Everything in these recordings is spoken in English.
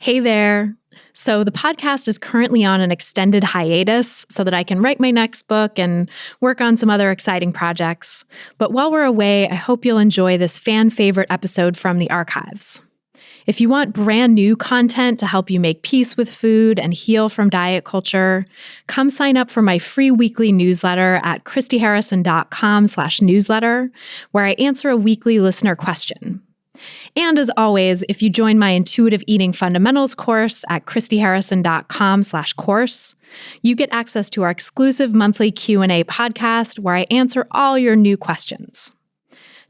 Hey there. So the podcast is currently on an extended hiatus so that I can write my next book and work on some other exciting projects. But while we're away, I hope you'll enjoy this fan favorite episode from the archives. If you want brand new content to help you make peace with food and heal from diet culture, come sign up for my free weekly newsletter at christyharrison.com/newsletter, where I answer a weekly listener question. And as always, if you join my Intuitive Eating Fundamentals course at christyharrison.com/course, you get access to our exclusive monthly Q&A podcast where I answer all your new questions.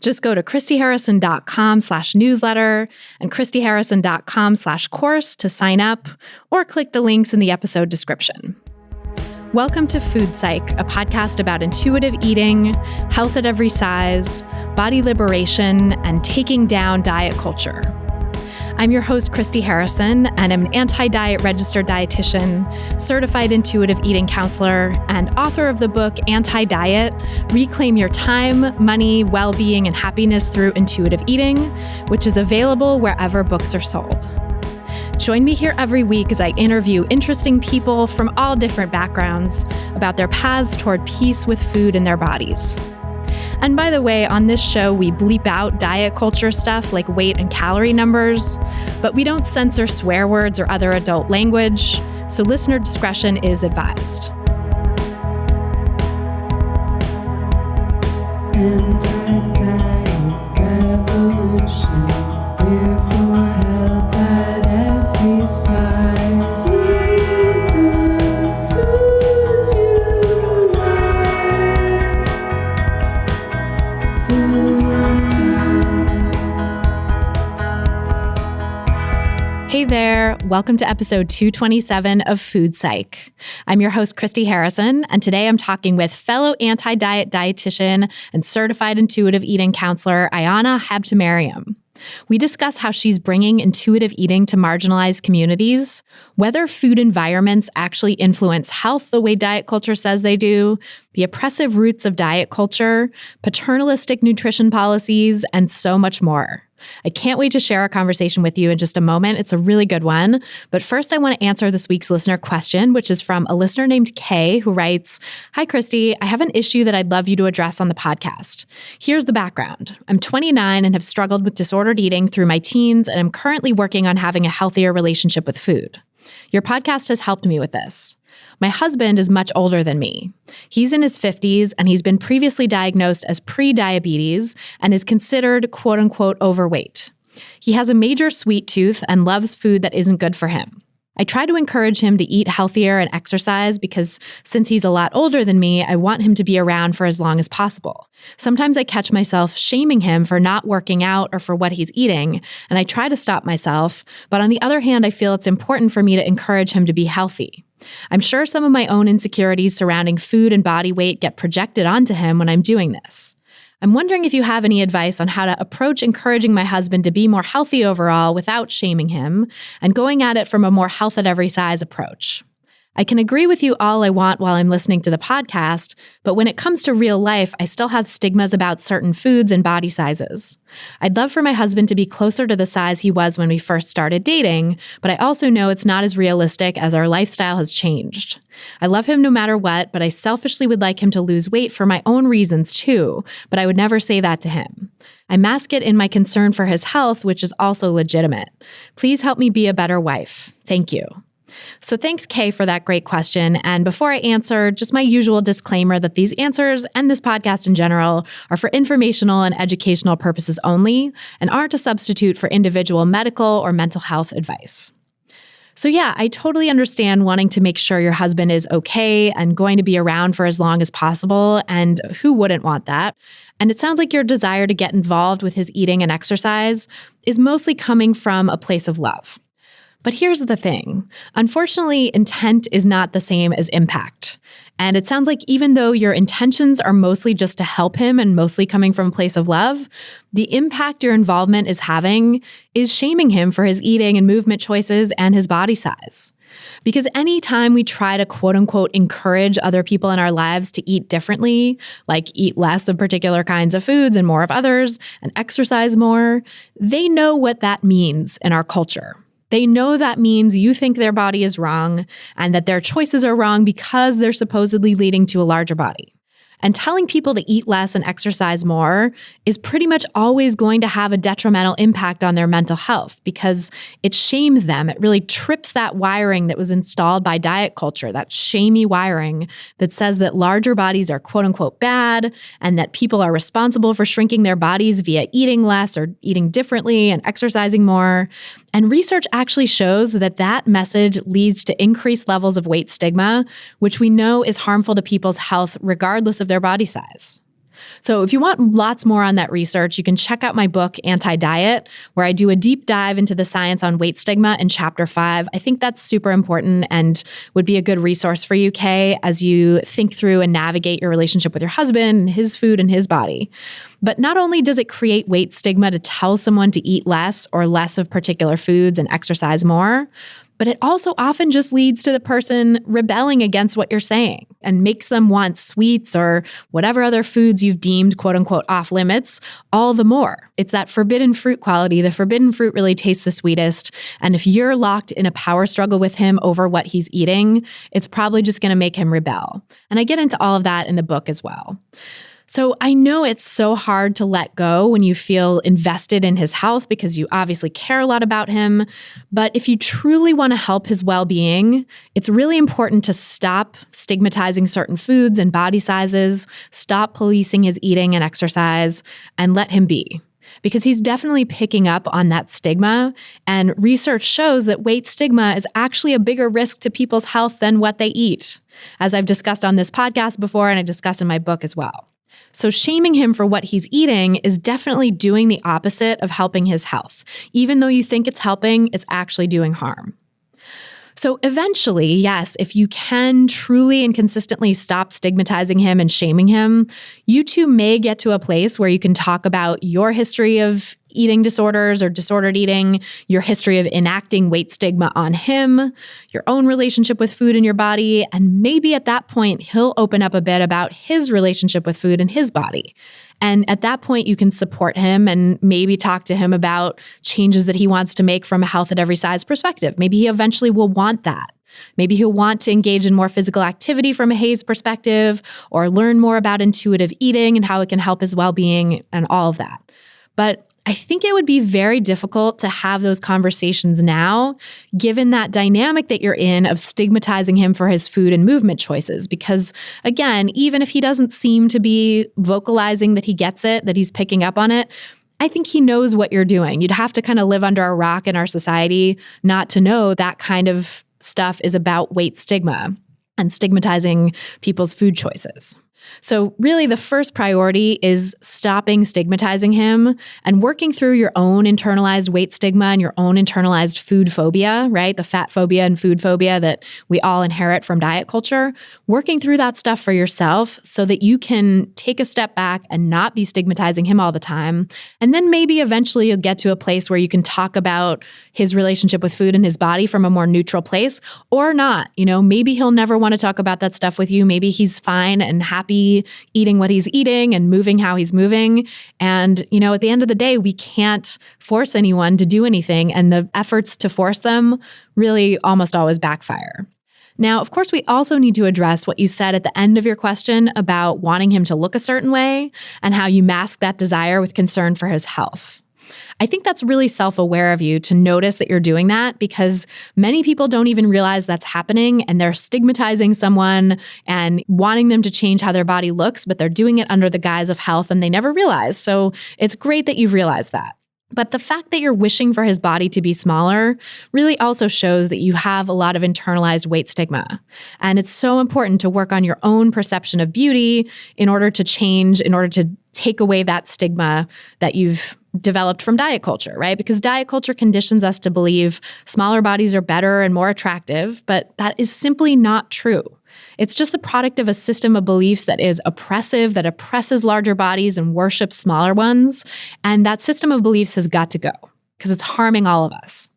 Just go to christyharrison.com/newsletter and christyharrison.com/course to sign up, or click the links in the episode description. Welcome to Food Psych, a podcast about intuitive eating, health at every size, body liberation, and taking down diet culture. I'm your host, Christy Harrison, and I'm an anti-diet registered dietitian, certified intuitive eating counselor, and author of the book Anti-Diet: Reclaim Your Time, Money, Well-Being, and Happiness Through Intuitive Eating, which is available wherever books are sold. Join me here every week as I interview interesting people from all different backgrounds about their paths toward peace with food in their bodies. And by the way, on this show, we bleep out diet culture stuff like weight and calorie numbers, but we don't censor swear words or other adult language, so listener discretion is advised. Anti-diet revolution, we're for health at every size. Eat the foods you like. Food Psych. Hey there, welcome to episode 227 of Food Psych. I'm your host, Christy Harrison, and today I'm talking with fellow anti-diet dietitian and certified intuitive eating counselor, Ayana Habtemariam. We discuss how she's bringing intuitive eating to marginalized communities, whether food environments actually influence health the way diet culture says they do, the oppressive roots of diet culture, paternalistic nutrition policies, and so much more. I can't wait to share our conversation with you in just a moment. It's a really good one. But first, I want to answer this week's listener question, which is from a listener named Kay, who writes, "Hi, Christy. I have an issue that I'd love you to address on the podcast. Here's the background. I'm 29 and have struggled with disordered eating through my teens, and I'm currently working on having a healthier relationship with food. Your podcast has helped me with this. My husband is much older than me. He's in his 50s, and he's been previously diagnosed as pre-diabetes and is considered quote-unquote overweight. He has a major sweet tooth and loves food that isn't good for him. I try to encourage him to eat healthier and exercise because since he's a lot older than me, I want him to be around for as long as possible. Sometimes I catch myself shaming him for not working out or for what he's eating, and I try to stop myself, but on the other hand, I feel it's important for me to encourage him to be healthy. I'm sure some of my own insecurities surrounding food and body weight get projected onto him when I'm doing this. I'm wondering if you have any advice on how to approach encouraging my husband to be more healthy overall without shaming him and going at it from a more health at every size approach. I can agree with you all I want while I'm listening to the podcast, but when it comes to real life, I still have stigmas about certain foods and body sizes. I'd love for my husband to be closer to the size he was when we first started dating, but I also know it's not as realistic as our lifestyle has changed. I love him no matter what, but I selfishly would like him to lose weight for my own reasons too, but I would never say that to him. I mask it in my concern for his health, which is also legitimate. Please help me be a better wife. Thank you." So thanks, Kay, for that great question. And before I answer, just my usual disclaimer that these answers and this podcast in general are for informational and educational purposes only and aren't a substitute for individual medical or mental health advice. So yeah, I totally understand wanting to make sure your husband is okay and going to be around for as long as possible, and who wouldn't want that? And it sounds like your desire to get involved with his eating and exercise is mostly coming from a place of love. But here's the thing. Unfortunately, intent is not the same as impact. And it sounds like even though your intentions are mostly just to help him and mostly coming from a place of love, the impact your involvement is having is shaming him for his eating and movement choices and his body size. Because anytime we try to quote unquote encourage other people in our lives to eat differently, like eat less of particular kinds of foods and more of others and exercise more, they know what that means in our culture. They know that means you think their body is wrong and that their choices are wrong because they're supposedly leading to a larger body. And telling people to eat less and exercise more is pretty much always going to have a detrimental impact on their mental health because it shames them. It really trips that wiring that was installed by diet culture, that shamey wiring that says that larger bodies are quote unquote bad and that people are responsible for shrinking their bodies via eating less or eating differently and exercising more. And research actually shows that that message leads to increased levels of weight stigma, which we know is harmful to people's health regardless of their body size. So if you want lots more on that research, you can check out my book, Anti-Diet, where I do a deep dive into the science on weight stigma in chapter 5. I think that's super important and would be a good resource for you, Kay, as you think through and navigate your relationship with your husband, his food, and his body. But not only does it create weight stigma to tell someone to eat less or less of particular foods and exercise more, but it also often just leads to the person rebelling against what you're saying and makes them want sweets or whatever other foods you've deemed quote unquote off limits all the more. It's that forbidden fruit quality. The forbidden fruit really tastes the sweetest. And if you're locked in a power struggle with him over what he's eating, it's probably just going to make him rebel. And I get into all of that in the book as well. So I know it's so hard to let go when you feel invested in his health because you obviously care a lot about him. But if you truly want to help his well-being, it's really important to stop stigmatizing certain foods and body sizes, stop policing his eating and exercise, and let him be. Because he's definitely picking up on that stigma. And research shows that weight stigma is actually a bigger risk to people's health than what they eat, as I've discussed on this podcast before and I discuss in my book as well. So shaming him for what he's eating is definitely doing the opposite of helping his health. Even though you think it's helping, it's actually doing harm. So eventually, yes, if you can truly and consistently stop stigmatizing him and shaming him, you two may get to a place where you can talk about your history of eating disorders or disordered eating, your history of enacting weight stigma on him, your own relationship with food in your body, and maybe at that point, he'll open up a bit about his relationship with food and his body. And at that point, you can support him and maybe talk to him about changes that he wants to make from a health at every size perspective. Maybe he eventually will want that. Maybe he'll want to engage in more physical activity from a HAES perspective or learn more about intuitive eating and how it can help his well-being and all of that. But I think it would be very difficult to have those conversations now, given that dynamic that you're in of stigmatizing him for his food and movement choices. Because again, even if he doesn't seem to be vocalizing that he gets it, that he's picking up on it, I think he knows what you're doing. You'd have to kind of live under a rock in our society not to know that kind of stuff is about weight stigma and stigmatizing people's food choices. So really the first priority is stopping stigmatizing him and working through your own internalized weight stigma and your own internalized food phobia, right? The fat phobia and food phobia that we all inherit from diet culture, working through that stuff for yourself so that you can take a step back and not be stigmatizing him all the time. And then maybe eventually you'll get to a place where you can talk about his relationship with food and his body from a more neutral place or not. You know, maybe he'll never want to talk about that stuff with you. Maybe he's fine and happy eating what he's eating and moving how he's moving. And, you know, at the end of the day, we can't force anyone to do anything. And the efforts to force them really almost always backfire. Now, of course, we also need to address what you said at the end of your question about wanting him to look a certain way and how you mask that desire with concern for his health. I think that's really self-aware of you to notice that you're doing that because many people don't even realize that's happening and they're stigmatizing someone and wanting them to change how their body looks, but they're doing it under the guise of health and they never realize. So it's great that you've realized that. But the fact that you're wishing for his body to be smaller really also shows that you have a lot of internalized weight stigma. And it's so important to work on your own perception of beauty in order to change, in order to take away that stigma that you've developed from diet culture, right? Because diet culture conditions us to believe smaller bodies are better and more attractive, but that is simply not true. It's just the product of a system of beliefs that is oppressive, that oppresses larger bodies and worships smaller ones. And that system of beliefs has got to go because it's harming all of us.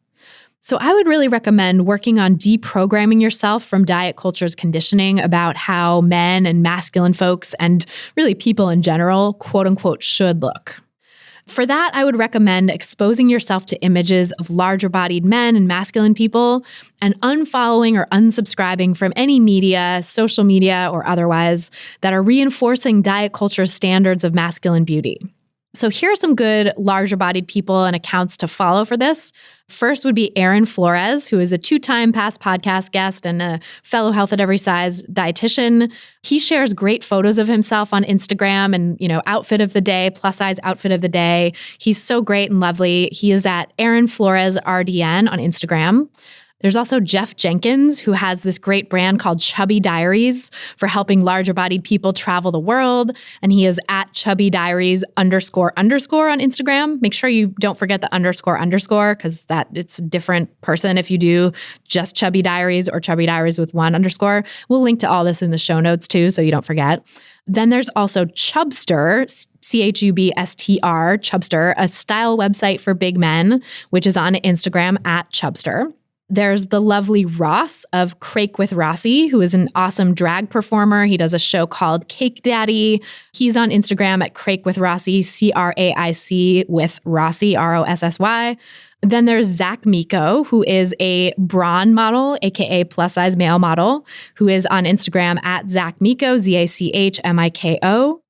So I would really recommend working on deprogramming yourself from diet culture's conditioning about how men and masculine folks and really people in general, quote unquote, should look. For that, I would recommend exposing yourself to images of larger bodied men and masculine people and unfollowing or unsubscribing from any media, social media, or otherwise that are reinforcing diet culture's standards of masculine beauty. So here are some good larger bodied people and accounts to follow for this. First would be Aaron Flores, who is a 2-time past podcast guest and a fellow Health at Every Size dietitian. He shares great photos of himself on Instagram and, outfit of the day, plus size outfit of the day. He's so great and lovely. He is at Aaron Flores RDN on Instagram. There's also Jeff Jenkins, who has this great brand called Chubby Diaries for helping larger bodied people travel the world. And he is at Chubby Diaries __ on Instagram. Make sure you don't forget the __ because it's a different person if you do just Chubby Diaries or Chubby Diaries with 1_. We'll link to all this in the show notes too, so you don't forget. Then there's also Chubster, CHUBSTR, Chubster, a style website for big men, which is on Instagram at Chubster. There's the lovely Ross of Crake with Rossi, who is an awesome drag performer. He does a show called Cake Daddy. He's on Instagram at Crake with Rossi, CRAIC with Rossi, ROSSY. Then there's Zach Miko, who is a brawn model, aka plus size male model, who is on Instagram at Zach Miko, ZACHMIKO.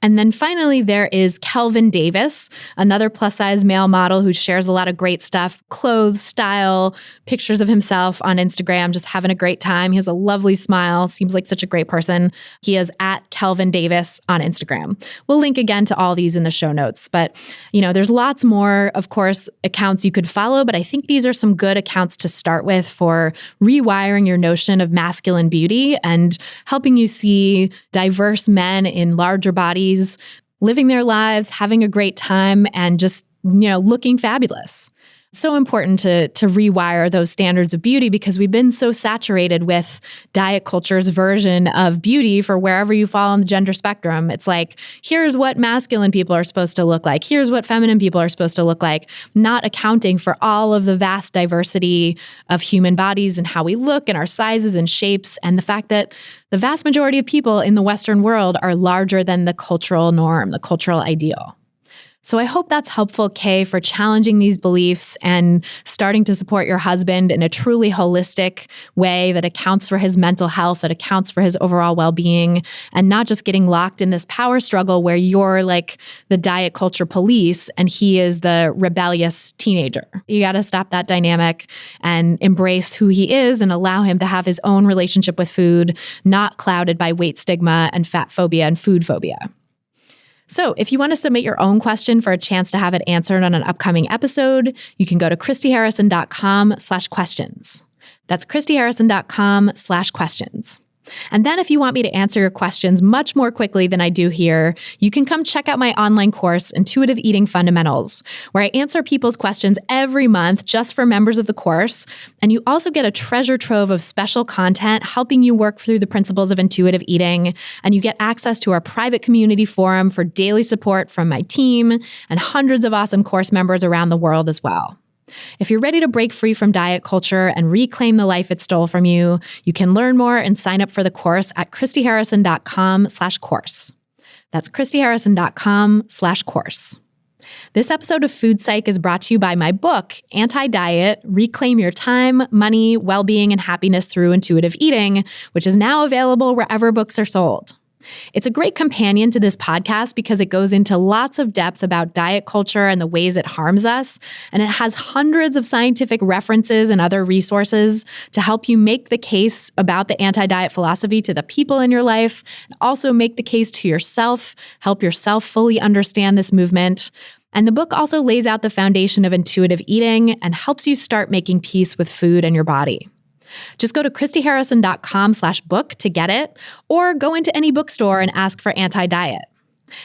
And then finally, there is Kelvin Davis, another plus-size male model who shares a lot of great stuff, clothes, style, pictures of himself on Instagram, just having a great time. He has a lovely smile, seems like such a great person. He is at Kelvin Davis on Instagram. We'll link again to all these in the show notes. But, there's lots more, of course, accounts you could follow, but I think these are some good accounts to start with for rewiring your notion of masculine beauty and helping you see diverse men in larger bodies living their lives, having a great time, and just, looking fabulous. So important to rewire those standards of beauty because we've been so saturated with diet culture's version of beauty for wherever you fall on the gender spectrum. It's like, here's what masculine people are supposed to look like. Here's what feminine people are supposed to look like, not accounting for all of the vast diversity of human bodies and how we look and our sizes and shapes, and the fact that the vast majority of people in the Western world are larger than the cultural norm, the cultural ideal. So I hope that's helpful, Kay, for challenging these beliefs and starting to support your husband in a truly holistic way that accounts for his mental health, that accounts for his overall well-being, and not just getting locked in this power struggle where you're like the diet culture police and he is the rebellious teenager. You got to stop that dynamic and embrace who he is and allow him to have his own relationship with food, not clouded by weight stigma and fat phobia and food phobia. So if you want to submit your own question for a chance to have it answered on an upcoming episode, you can go to christyharrison.com/questions. That's christyharrison.com/questions. And then if you want me to answer your questions much more quickly than I do here, you can come check out my online course, Intuitive Eating Fundamentals, where I answer people's questions every month just for members of the course. And you also get a treasure trove of special content helping you work through the principles of intuitive eating. And you get access to our private community forum for daily support from my team and hundreds of awesome course members around the world as well. If you're ready to break free from diet culture and reclaim the life it stole from you, you can learn more and sign up for the course at christyharrison.com/course. That's christyharrison.com/course. This episode of Food Psych is brought to you by my book, Anti-Diet, Reclaim Your Time, Money, Well-Being, and Happiness Through Intuitive Eating, which is now available wherever books are sold. It's a great companion to this podcast because it goes into lots of depth about diet culture and the ways it harms us, and it has hundreds of scientific references and other resources to help you make the case about the anti-diet philosophy to the people in your life, and also make the case to yourself, help yourself fully understand this movement. And the book also lays out the foundation of intuitive eating and helps you start making peace with food and your body. Just go to christyharrison.com/book to get it, or go into any bookstore and ask for Anti-Diet.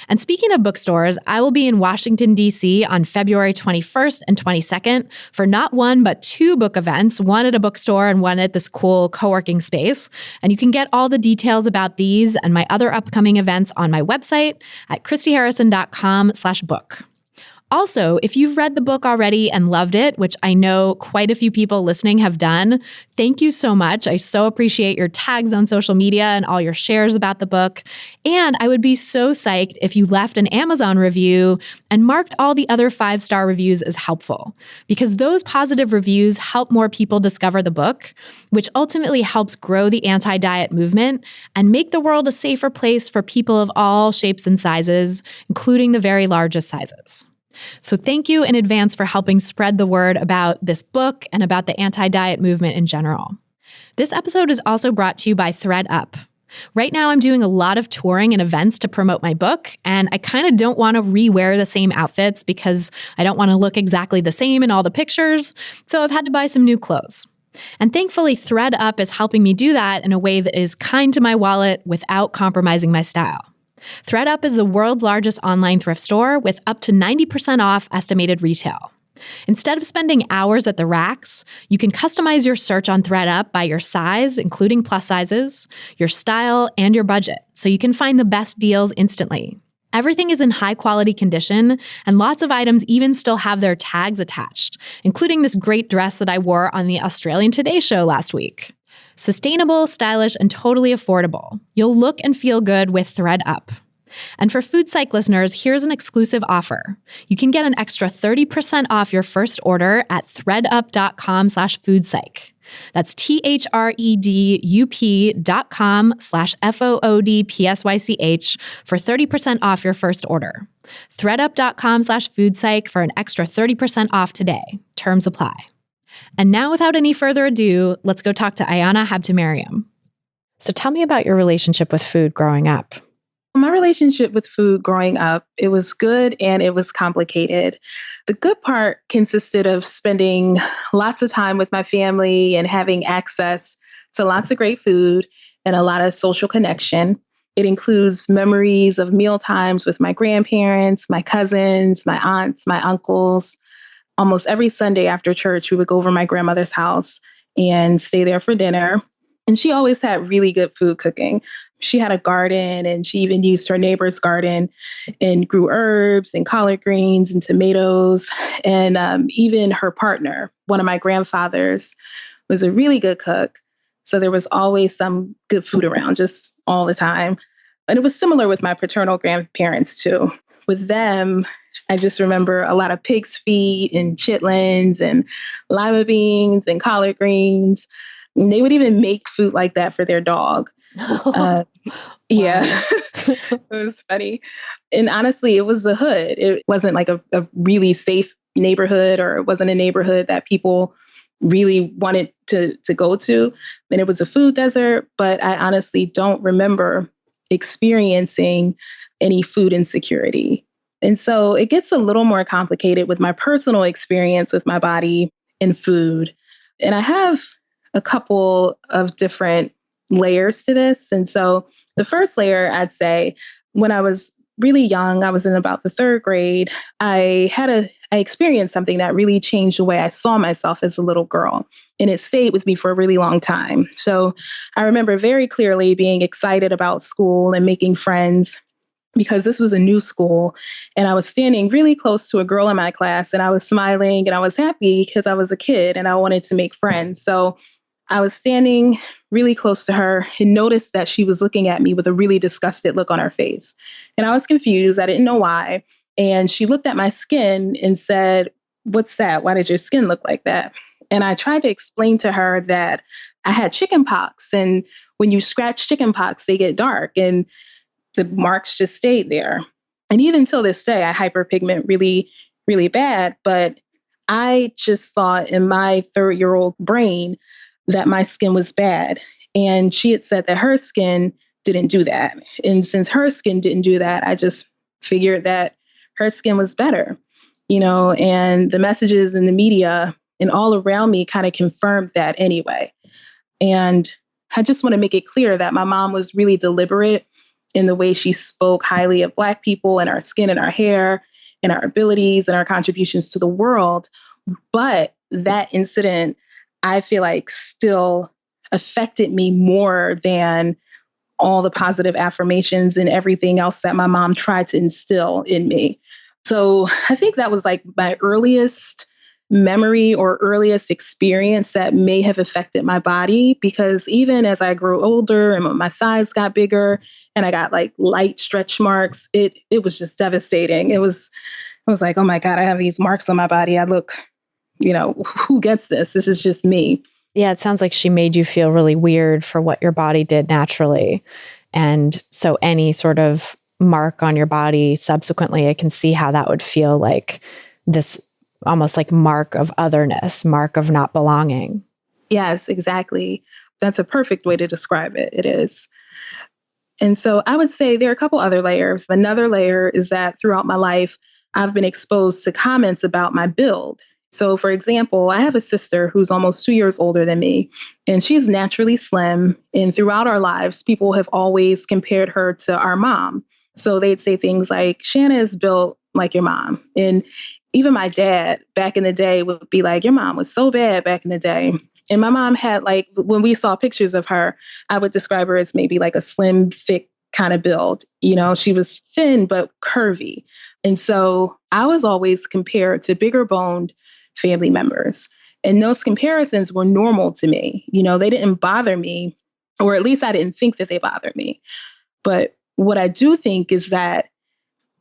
And speaking of bookstores, I will be in Washington, D.C. on February 21st and 22nd for not one, but two book events, one at a bookstore and one at this cool co-working space. And you can get all the details about these and my other upcoming events on my website at christyharrison.com/book. Also, if you've read the book already and loved it, which I know quite a few people listening have done, thank you so much. I so appreciate your tags on social media and all your shares about the book. And I would be so psyched if you left an Amazon review and marked all the other 5-star reviews as helpful, because those positive reviews help more people discover the book, which ultimately helps grow the anti-diet movement and make the world a safer place for people of all shapes and sizes, including the very largest sizes. So thank you in advance for helping spread the word about this book and about the anti-diet movement in general. This episode is also brought to you by ThredUp. Right now, I'm doing a lot of touring and events to promote my book, and I kind of don't want to re-wear the same outfits because I don't want to look exactly the same in all the pictures, so I've had to buy some new clothes. And thankfully, ThredUp is helping me do that in a way that is kind to my wallet without compromising my style. ThredUp is the world's largest online thrift store with up to 90% off estimated retail. Instead of spending hours at the racks, you can customize your search on ThredUp by your size, including plus sizes, your style, and your budget, so you can find the best deals instantly. Everything is in high-quality condition, and lots of items even still have their tags attached, including this great dress that I wore on the Australian Today show last week. Sustainable, stylish, and totally affordable. You'll look and feel good with ThredUp. And for Food Psych listeners, here's an exclusive offer. You can get an extra 30% off your first order at thredup.com/foodpsych. That's THREDUP.com/FOODPSYCH for 30% off your first order. thredup.com/foodpsych for an extra 30% off today. Terms apply. And now, without any further ado, let's go talk to Ayana Habtemariam. So tell me about your relationship with food growing up. My relationship with food growing up, it was good and it was complicated. The good part consisted of spending lots of time with my family and having access to lots of great food and a lot of social connection. It includes memories of meal times with my grandparents, my cousins, my aunts, my uncles. Almost every Sunday after church, we would go over to my grandmother's house and stay there for dinner. And she always had really good food cooking. She had a garden, and she even used her neighbor's garden and grew herbs and collard greens and tomatoes. And even her partner, one of my grandfathers, was a really good cook. So there was always some good food around just all the time. And it was similar with my paternal grandparents too. With them, I just remember a lot of pig's feet and chitlins and lima beans and collard greens. And they would even make food like that for their dog. Yeah, it was funny. And honestly, it was the hood. It wasn't like a really safe neighborhood, or it wasn't a neighborhood that people really wanted to go to. And it was a food desert, but I honestly don't remember experiencing any food insecurity. And so it gets a little more complicated with my personal experience with my body and food. And I have a couple of different layers to this. And so the first layer, I'd say, when I was really young, I was in about the 3rd grade, I experienced something that really changed the way I saw myself as a little girl. And it stayed with me for a really long time. So I remember very clearly being excited about school and making friends, because this was a new school. And I was standing really close to a girl in my class, and I was smiling and I was happy because I was a kid and I wanted to make friends. So I was standing really close to her and noticed that she was looking at me with a really disgusted look on her face. And I was confused. I didn't know why. And she looked at my skin and said, "What's that? Why did your skin look like that?" And I tried to explain to her that I had chicken pox. And when you scratch chicken pox, they get dark and the marks just stayed there. And even till this day, I hyperpigment really, really bad. But I just thought in my 3rd-year-old brain that my skin was bad. And she had said that her skin didn't do that. And since her skin didn't do that, I just figured that her skin was better, and the messages in the media and all around me kind of confirmed that anyway. And I just want to make it clear that my mom was really deliberate in the way she spoke highly of Black people and our skin and our hair and our abilities and our contributions to the world. But that incident, I feel like, still affected me more than all the positive affirmations and everything else that my mom tried to instill in me. So I think that was like my earliest memory or earliest experience that may have affected my body, because even as I grew older and my thighs got bigger and I got like light stretch marks, it was just devastating. I was like, oh my God, I have these marks on my body. I look, who gets this? This is just me. Yeah, it sounds like she made you feel really weird for what your body did naturally. And so any sort of mark on your body subsequently, I can see how that would feel like this almost like mark of otherness, mark of not belonging. Yes, exactly. That's a perfect way to describe it. It is. And so I would say there are a couple other layers. Another layer is that throughout my life, I've been exposed to comments about my build. So, for example, I have a sister who's almost 2 years older than me, and she's naturally slim. And throughout our lives, people have always compared her to our mom. So they'd say things like, Shanna is built like your mom. And even my dad back in the day would be like, your mom was so bad back in the day. And my mom had, like, when we saw pictures of her, I would describe her as maybe like a slim, thick kind of build. She was thin, but curvy. And so I was always compared to bigger boned family members. And those comparisons were normal to me. They didn't bother me, or at least I didn't think that they bothered me. But what I do think is that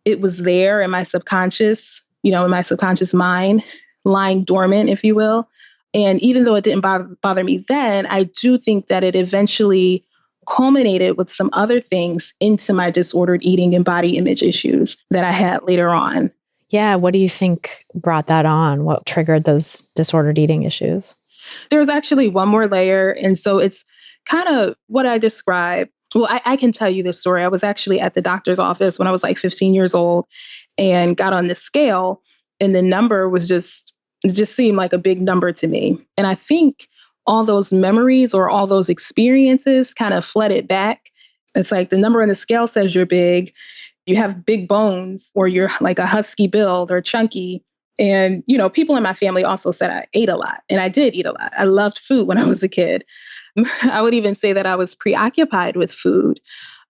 it was there in my subconscious, in my subconscious mind, lying dormant, if you will. And even though it didn't bother me then, I do think that it eventually culminated with some other things into my disordered eating and body image issues that I had later on. Yeah. What do you think brought that on? What triggered those disordered eating issues? There's actually one more layer. And so it's kind of what I described. Well, I can tell you this story. I was actually at the doctor's office when I was like 15 years old and got on the scale, and the number was it just seemed like a big number to me. And I think all those memories or all those experiences kind of flooded back. It's like the number on the scale says you're big, you have big bones, or you're like a husky build or chunky. And, people in my family also said I ate a lot, and I did eat a lot. I loved food when I was a kid. I would even say that I was preoccupied with food.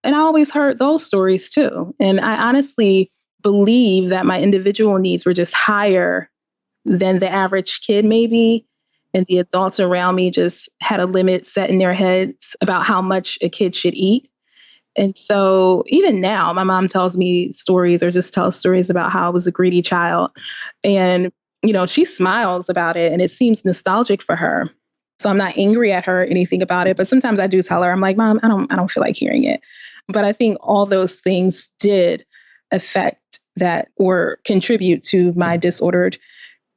And I always heard those stories too. And I honestly believe that my individual needs were just higher than the average kid, maybe. And the adults around me just had a limit set in their heads about how much a kid should eat. And so even now, my mom tells me stories or just tells stories about how I was a greedy child. And, she smiles about it and it seems nostalgic for her. So I'm not angry at her or anything about it. But sometimes I do tell her, I'm like, Mom, I don't feel like hearing it. But I think all those things did affect that or contribute to my disordered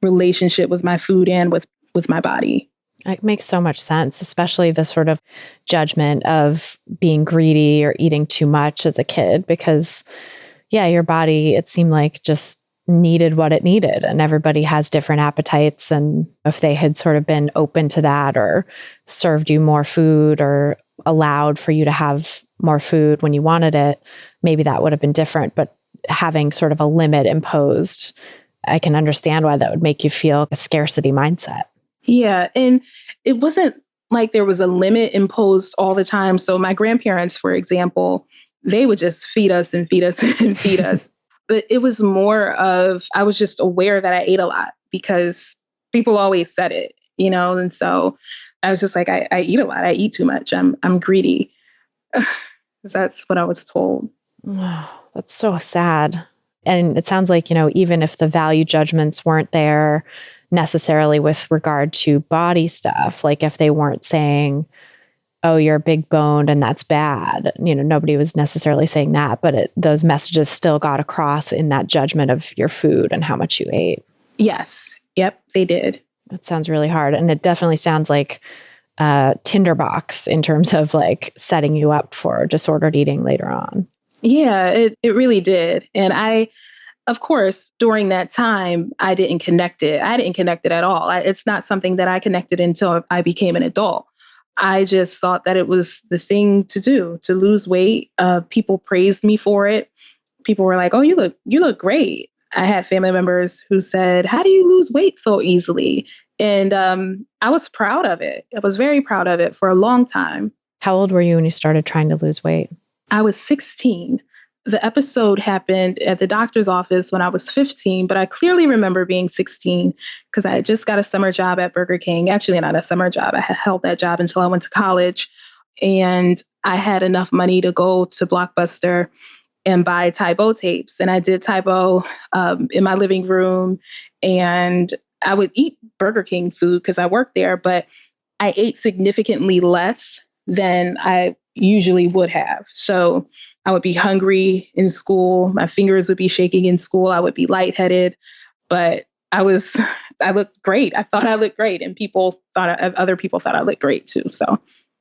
relationship with my food and with my body. It makes so much sense, especially the sort of judgment of being greedy or eating too much as a kid, because your body, it seemed like just needed what it needed, and everybody has different appetites. And if they had sort of been open to that or served you more food or allowed for you to have more food when you wanted it, maybe that would have been different. But having sort of a limit imposed, I can understand why that would make you feel a scarcity mindset. Yeah. And it wasn't like there was a limit imposed all the time. So my grandparents, for example, they would just feed us and feed us and feed us. But it was more of, I was just aware that I ate a lot because people always said it, and so I was just like, I eat a lot. I eat too much. I'm greedy. That's what I was told. Oh, that's so sad. And it sounds like, even if the value judgments weren't there necessarily with regard to body stuff, like if they weren't saying, oh, you're big boned and that's bad, nobody was necessarily saying that, but those messages still got across in that judgment of your food and how much you ate. Yes. Yep, they did. That sounds really hard. And it definitely sounds like a tinderbox in terms of like setting you up for disordered eating later on. Yeah, it really did. And of course, during that time, I didn't connect it. I didn't connect it at all. It's not something that I connected until I became an adult. I just thought that it was the thing to do, to lose weight. People praised me for it. People were like, oh, you look great. I had family members who said, how do you lose weight so easily? And I was proud of it. I was very proud of it for a long time. How old were you when you started trying to lose weight? I was 16. the episode happened at the doctor's office when I was 15, but I clearly remember being 16 because I had just got a summer job at Burger King. Actually, not a summer job. I had held that job until I went to college. And I had enough money to go to Blockbuster and buy Tybo tapes. And I did Tybo in my living room. And I would eat Burger King food because I worked there, but I ate significantly less than I usually would have. So I would be hungry in school. My fingers would be shaking in school. I would be lightheaded, but I looked great. I thought I looked great. And other people thought I looked great too. So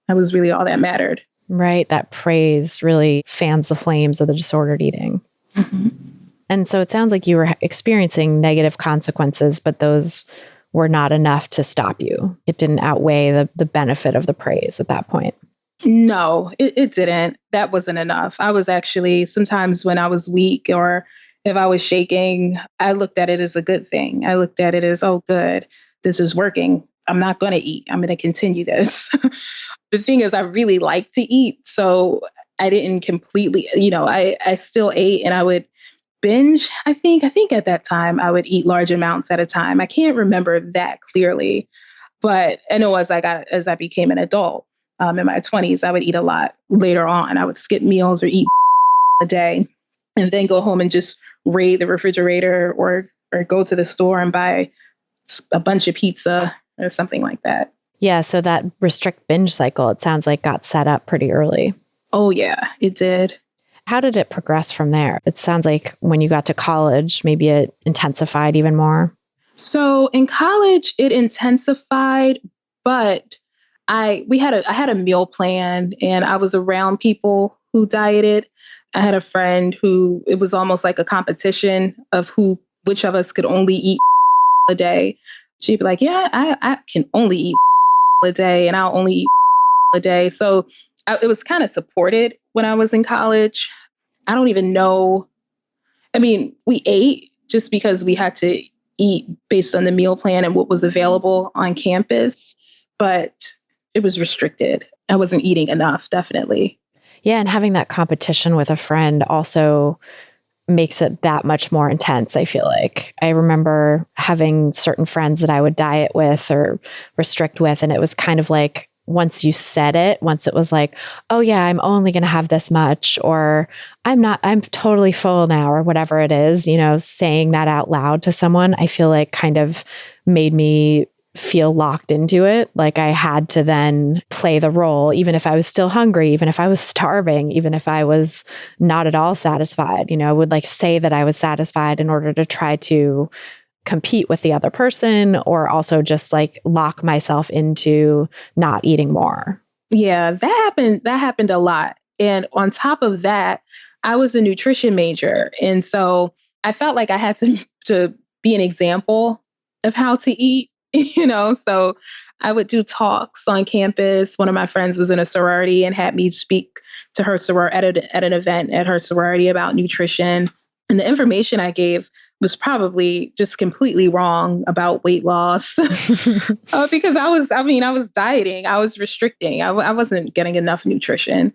that was really all that mattered. Right. That praise really fans the flames of the disordered eating. Mm-hmm. And so it sounds like you were experiencing negative consequences, but those were not enough to stop you. It didn't outweigh the benefit of the praise at that point. No, it didn't. That wasn't enough. I was actually, sometimes when I was weak or if I was shaking, I looked at it as a good thing. I looked at it as, oh, good, this is working. I'm not going to eat. I'm going to continue this. The thing is, I really like to eat. So I didn't completely, I still ate and I would binge. I think at that time I would eat large amounts at a time. I can't remember that clearly, but I know as I became an adult, in my 20s, I would eat a lot later on. I would skip meals or eat a day and then go home and just raid the refrigerator or go to the store and buy a bunch of pizza or something like that. Yeah. So that restrict binge cycle, it sounds like got set up pretty early. Oh, yeah, it did. How did it progress from there? It sounds like when you got to college, maybe it intensified even more. So in college, it intensified, but I had a meal plan and I was around people who dieted. I had a friend who it was almost like a competition of which of us could only eat a day. She'd be like, yeah, I can only eat a day and I'll only eat a day. So it was kind of supported when I was in college. I don't even know. I mean, we ate just because we had to eat based on the meal plan and what was available on campus, but it was restricted. I wasn't eating enough, definitely. Yeah. And having that competition with a friend also makes it that much more intense, I feel like. I remember having certain friends that I would diet with or restrict with, and it was kind of like, once you said it, once it was like, oh yeah, I'm only going to have this much, or I'm totally full now, or whatever it is, saying that out loud to someone, I feel like kind of made me feel locked into it. Like I had to then play the role, even if I was still hungry, even if I was starving, even if I was not at all satisfied, I would like say that I was satisfied in order to try to compete with the other person, or also just like lock myself into not eating more. Yeah, that happened a lot. And on top of that, I was a nutrition major. And so I felt like I had to be an example of how to eat, so I would do talks on campus. One of my friends was in a sorority and had me speak to her at an event at her sorority about nutrition. And the information I gave was probably just completely wrong about weight loss because I was dieting, I was restricting, I wasn't getting enough nutrition.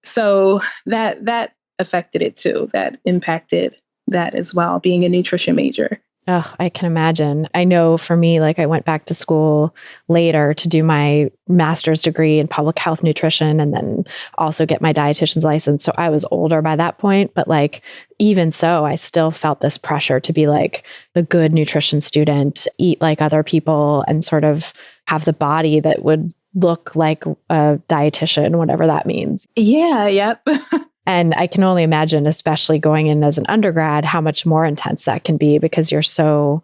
So that affected it too. That impacted that as well, being a nutrition major. Oh, I can imagine. I know for me, like I went back to school later to do my master's degree in public health nutrition and then also get my dietitian's license. So I was older by that point, but like, even so, I still felt this pressure to be like the good nutrition student, eat like other people and sort of have the body that would look like a dietitian, whatever that means. Yeah. Yep. And I can only imagine, especially going in as an undergrad, how much more intense that can be because you're so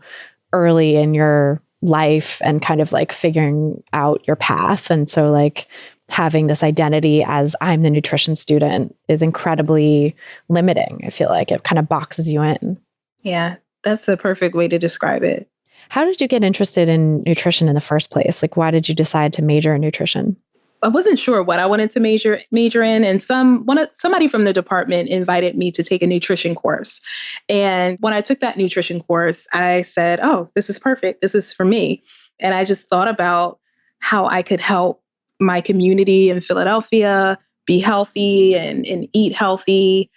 early in your life and kind of like figuring out your path. And so like having this identity as I'm the nutrition student is incredibly limiting. I feel like it kind of boxes you in. Yeah, that's the perfect way to describe it. How did you get interested in nutrition in the first place? Like, why did you decide to major in nutrition? I wasn't sure what I wanted to major in, and somebody from the department invited me to take a nutrition course. And when I took that nutrition course, I said, "Oh, this is perfect. This is for me." And I just thought about how I could help my community in Philadelphia be healthy and eat healthy.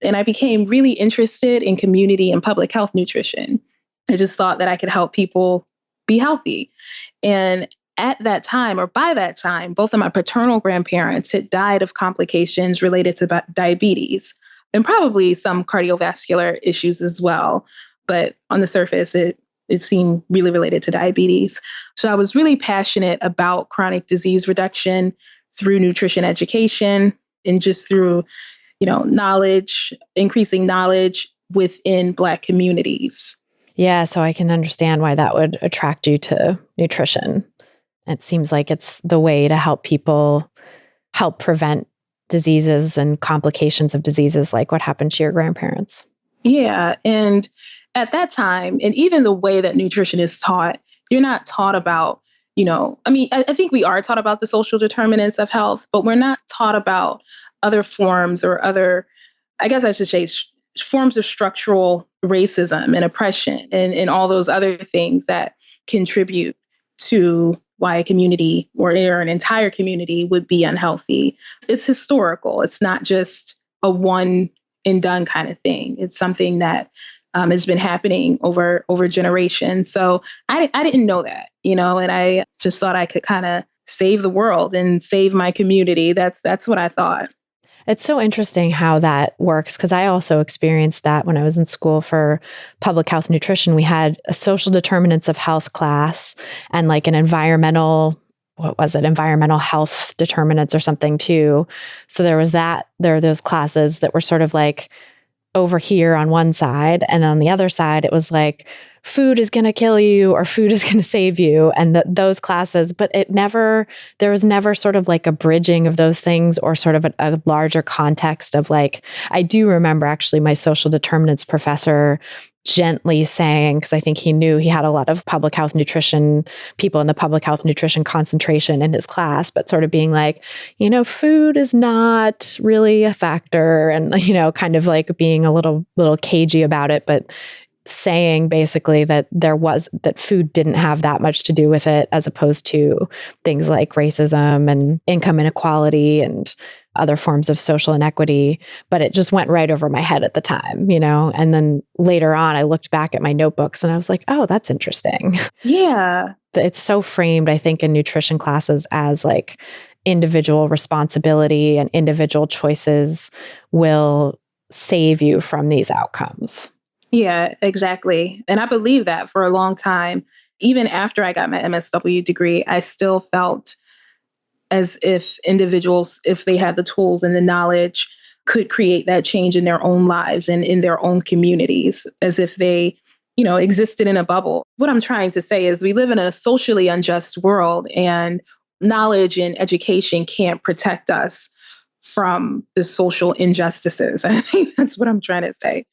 And I became really interested in community and public health nutrition. I just thought that I could help people be healthy. And at that time, or by that time, both of my paternal grandparents had died of complications related to diabetes and probably some cardiovascular issues as well. But on the surface, it seemed really related to diabetes. So I was really passionate about chronic disease reduction through nutrition education and just through, knowledge, increasing knowledge within Black communities. Yeah, so I can understand why that would attract you to nutrition. It seems like it's the way to help people help prevent diseases and complications of diseases like what happened to your grandparents. Yeah. And at that time, and even the way that nutrition is taught, you're not taught about, I think we are taught about the social determinants of health, but we're not taught about other forms or other, I guess I should say, forms of structural racism and oppression and all those other things that contribute to why a community or an entire community would be unhealthy. It's historical. It's not just a one and done kind of thing. It's something that has been happening over generations. So I didn't know that, and I just thought I could kind of save the world and save my community. That's what I thought. It's so interesting how that works, because I also experienced that when I was in school for public health nutrition. We had a social determinants of health class and like an environmental health determinants or something too. So there are those classes that were sort of like over here on one side. And on the other side, it was like, food is going to kill you or food is going to save you. And those classes, but there was never sort of like a bridging of those things or sort of a larger context of like, I do remember actually my social determinants professor gently saying, because I think he knew he had a lot of public health nutrition people in the public health nutrition concentration in his class, but sort of being like, food is not really a factor, and kind of like being a little cagey about it, but saying basically that that food didn't have that much to do with it, as opposed to things like racism and income inequality and other forms of social inequity. But it just went right over my head at the time, and then later on I looked back at my notebooks and I was like, oh, that's interesting. Yeah. It's so framed, I think, in nutrition classes as like individual responsibility and individual choices will save you from these outcomes. Yeah, exactly. And I believe that for a long time. Even after I got my MSW degree, I still felt as if individuals, if they had the tools and the knowledge, could create that change in their own lives and in their own communities, as if they, existed in a bubble. What I'm trying to say is we live in a socially unjust world, and knowledge and education can't protect us from the social injustices. I think that's what I'm trying to say.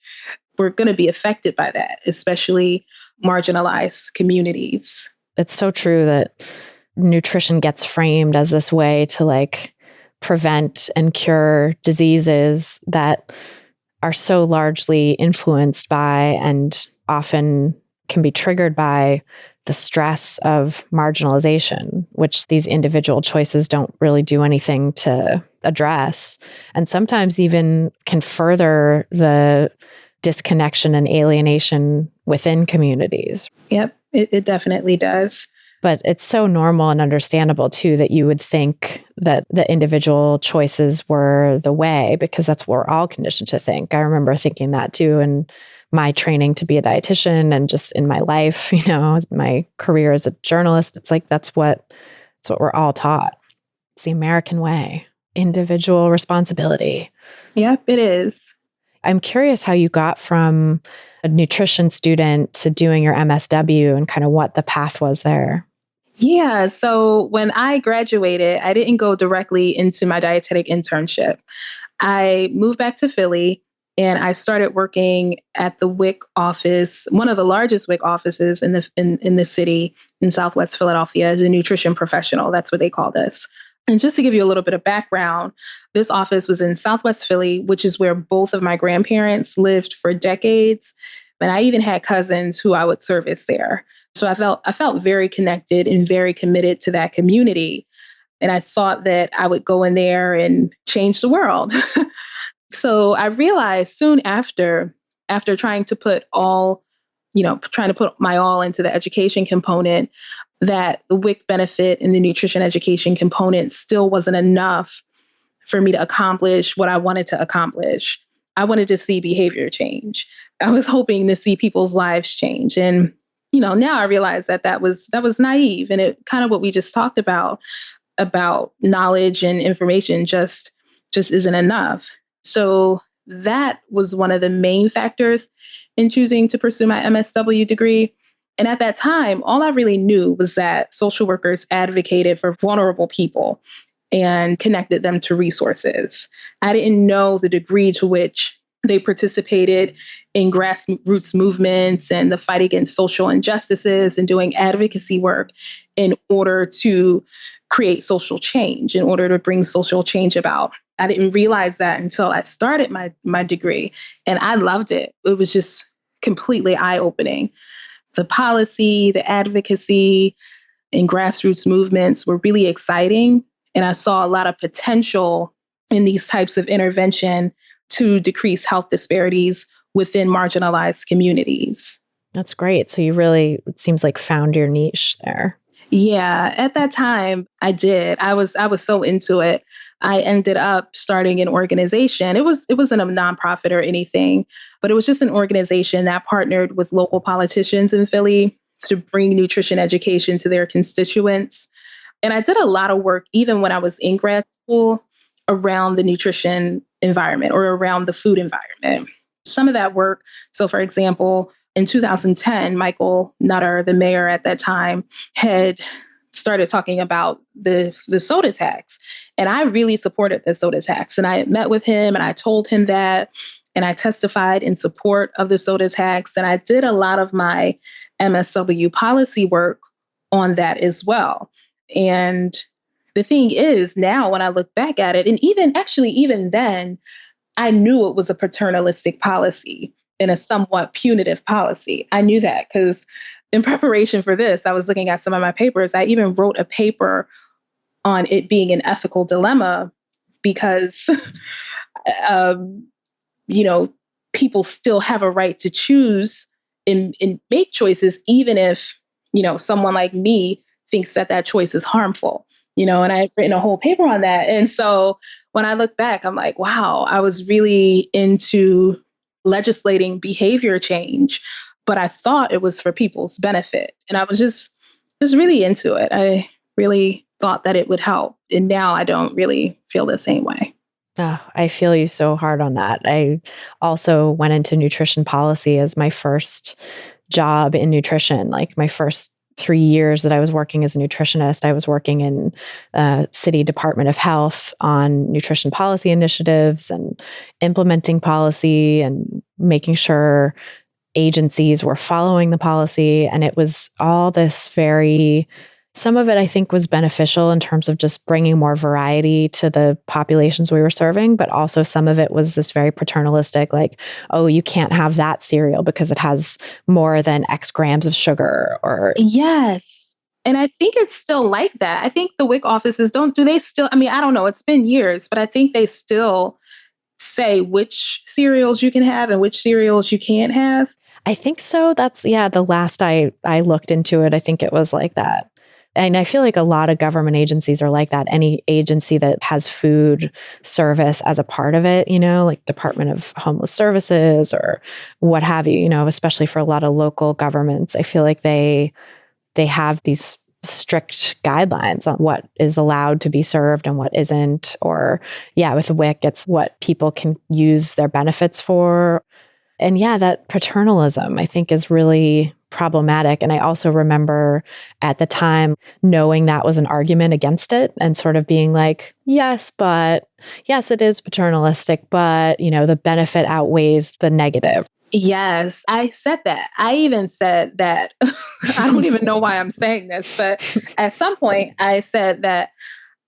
We're going to be affected by that, especially marginalized communities. It's so true that nutrition gets framed as this way to like prevent and cure diseases that are so largely influenced by and often can be triggered by the stress of marginalization, which these individual choices don't really do anything to address, and sometimes even can further the disconnection and alienation within communities. Yep, it definitely does. But it's so normal and understandable too that you would think that the individual choices were the way, because that's what we're all conditioned to think. I remember thinking that too in my training to be a dietitian and just in my life, my career as a journalist. It's like that's what we're all taught. It's the American way. Individual responsibility. Yep, it is. I'm curious how you got from a nutrition student to doing your MSW and kind of what the path was there. Yeah. So when I graduated, I didn't go directly into my dietetic internship. I moved back to Philly and I started working at the WIC office, one of the largest WIC offices in the city in Southwest Philadelphia, as a nutrition professional. That's what they called us. And just to give you a little bit of background, this office was in Southwest Philly, which is where both of my grandparents lived for decades. And I even had cousins who I would service there. So I felt very connected and very committed to that community. And I thought that I would go in there and change the world. So I realized soon after trying to put my all into the education component, that the WIC benefit and the nutrition education component still wasn't enough for me to accomplish what I wanted to accomplish. I wanted to see behavior change. I was hoping to see people's lives change. And, now I realize that was naive. And it kind of what we just talked about knowledge and information just isn't enough. So that was one of the main factors in choosing to pursue my MSW degree. And at that time, all I really knew was that social workers advocated for vulnerable people and connected them to resources. I didn't know the degree to which they participated in grassroots movements and the fight against social injustices and doing advocacy work in order to create social change, in order to bring social change about. I didn't realize that until I started my degree, and I loved it. It was just completely eye-opening. The policy, the advocacy, and grassroots movements were really exciting, and I saw a lot of potential in these types of intervention to decrease health disparities within marginalized communities. That's great. So you really, it seems like, found your niche there. Yeah, at that time I did. I was so into it. I ended up starting an organization. It wasn't a nonprofit or anything, but it was just an organization that partnered with local politicians in Philly to bring nutrition education to their constituents. And I did a lot of work, even when I was in grad school, around the nutrition environment or around the food environment. Some of that work, so for example, in 2010, Michael Nutter, the mayor at that time, had started talking about the soda tax. And I really supported the soda tax. And I had met with him and I told him that, and I testified in support of the soda tax. And I did a lot of my MSW policy work on that as well. And the thing is, now when I look back at it, and even then, I knew it was a paternalistic policy and a somewhat punitive policy. I knew that because in preparation for this, I was looking at some of my papers. I even wrote a paper on it being an ethical dilemma because, people still have a right to choose and make choices, even if, someone like me thinks that choice is harmful, and I've written a whole paper on that. And so when I look back, I'm like, wow, I was really into legislating behavior change, but I thought it was for people's benefit. And I was just really into it. I really thought that it would help. And now I don't really feel the same way. Oh, I feel you so hard on that. I also went into nutrition policy as my first job in nutrition, like my first 3 years that I was working as a nutritionist. I was working in city Department of Health on nutrition policy initiatives and implementing policy and making sure agencies were following the policy. And it was all this some of it I think was beneficial in terms of just bringing more variety to the populations we were serving, but also some of it was this very paternalistic, like, oh, you can't have that cereal because it has more than X grams of sugar or. Yes. And I think it's still like that. I think the WIC offices do they still, I don't know, it's been years, but I think they still say which cereals you can have and which cereals you can't have. I think so. That's, the last I looked into it, I think it was like that. And I feel like a lot of government agencies are like that. Any agency that has food service as a part of it, like Department of Homeless Services or what have you, especially for a lot of local governments, I feel like they have these strict guidelines on what is allowed to be served and what isn't. Or with WIC, it's what people can use their benefits for. And that paternalism, I think, is really problematic. And I also remember at the time knowing that was an argument against it and sort of being like, yes, it is paternalistic, but, the benefit outweighs the negative. Yes, I said that. I even said that. I don't even know why I'm saying this, but at some point I said that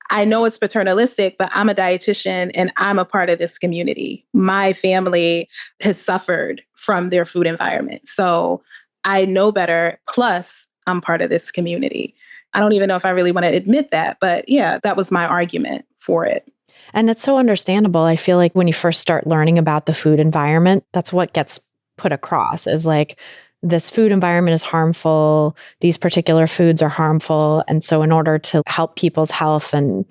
I know it's paternalistic, but I'm a dietitian and I'm a part of this community. My family has suffered from their food environment. So I know better. Plus, I'm part of this community. I don't even know if I really want to admit that, but that was my argument for it. And it's so understandable. I feel like when you first start learning about the food environment, that's what gets put across is like, this food environment is harmful. These particular foods are harmful. And so in order to help people's health and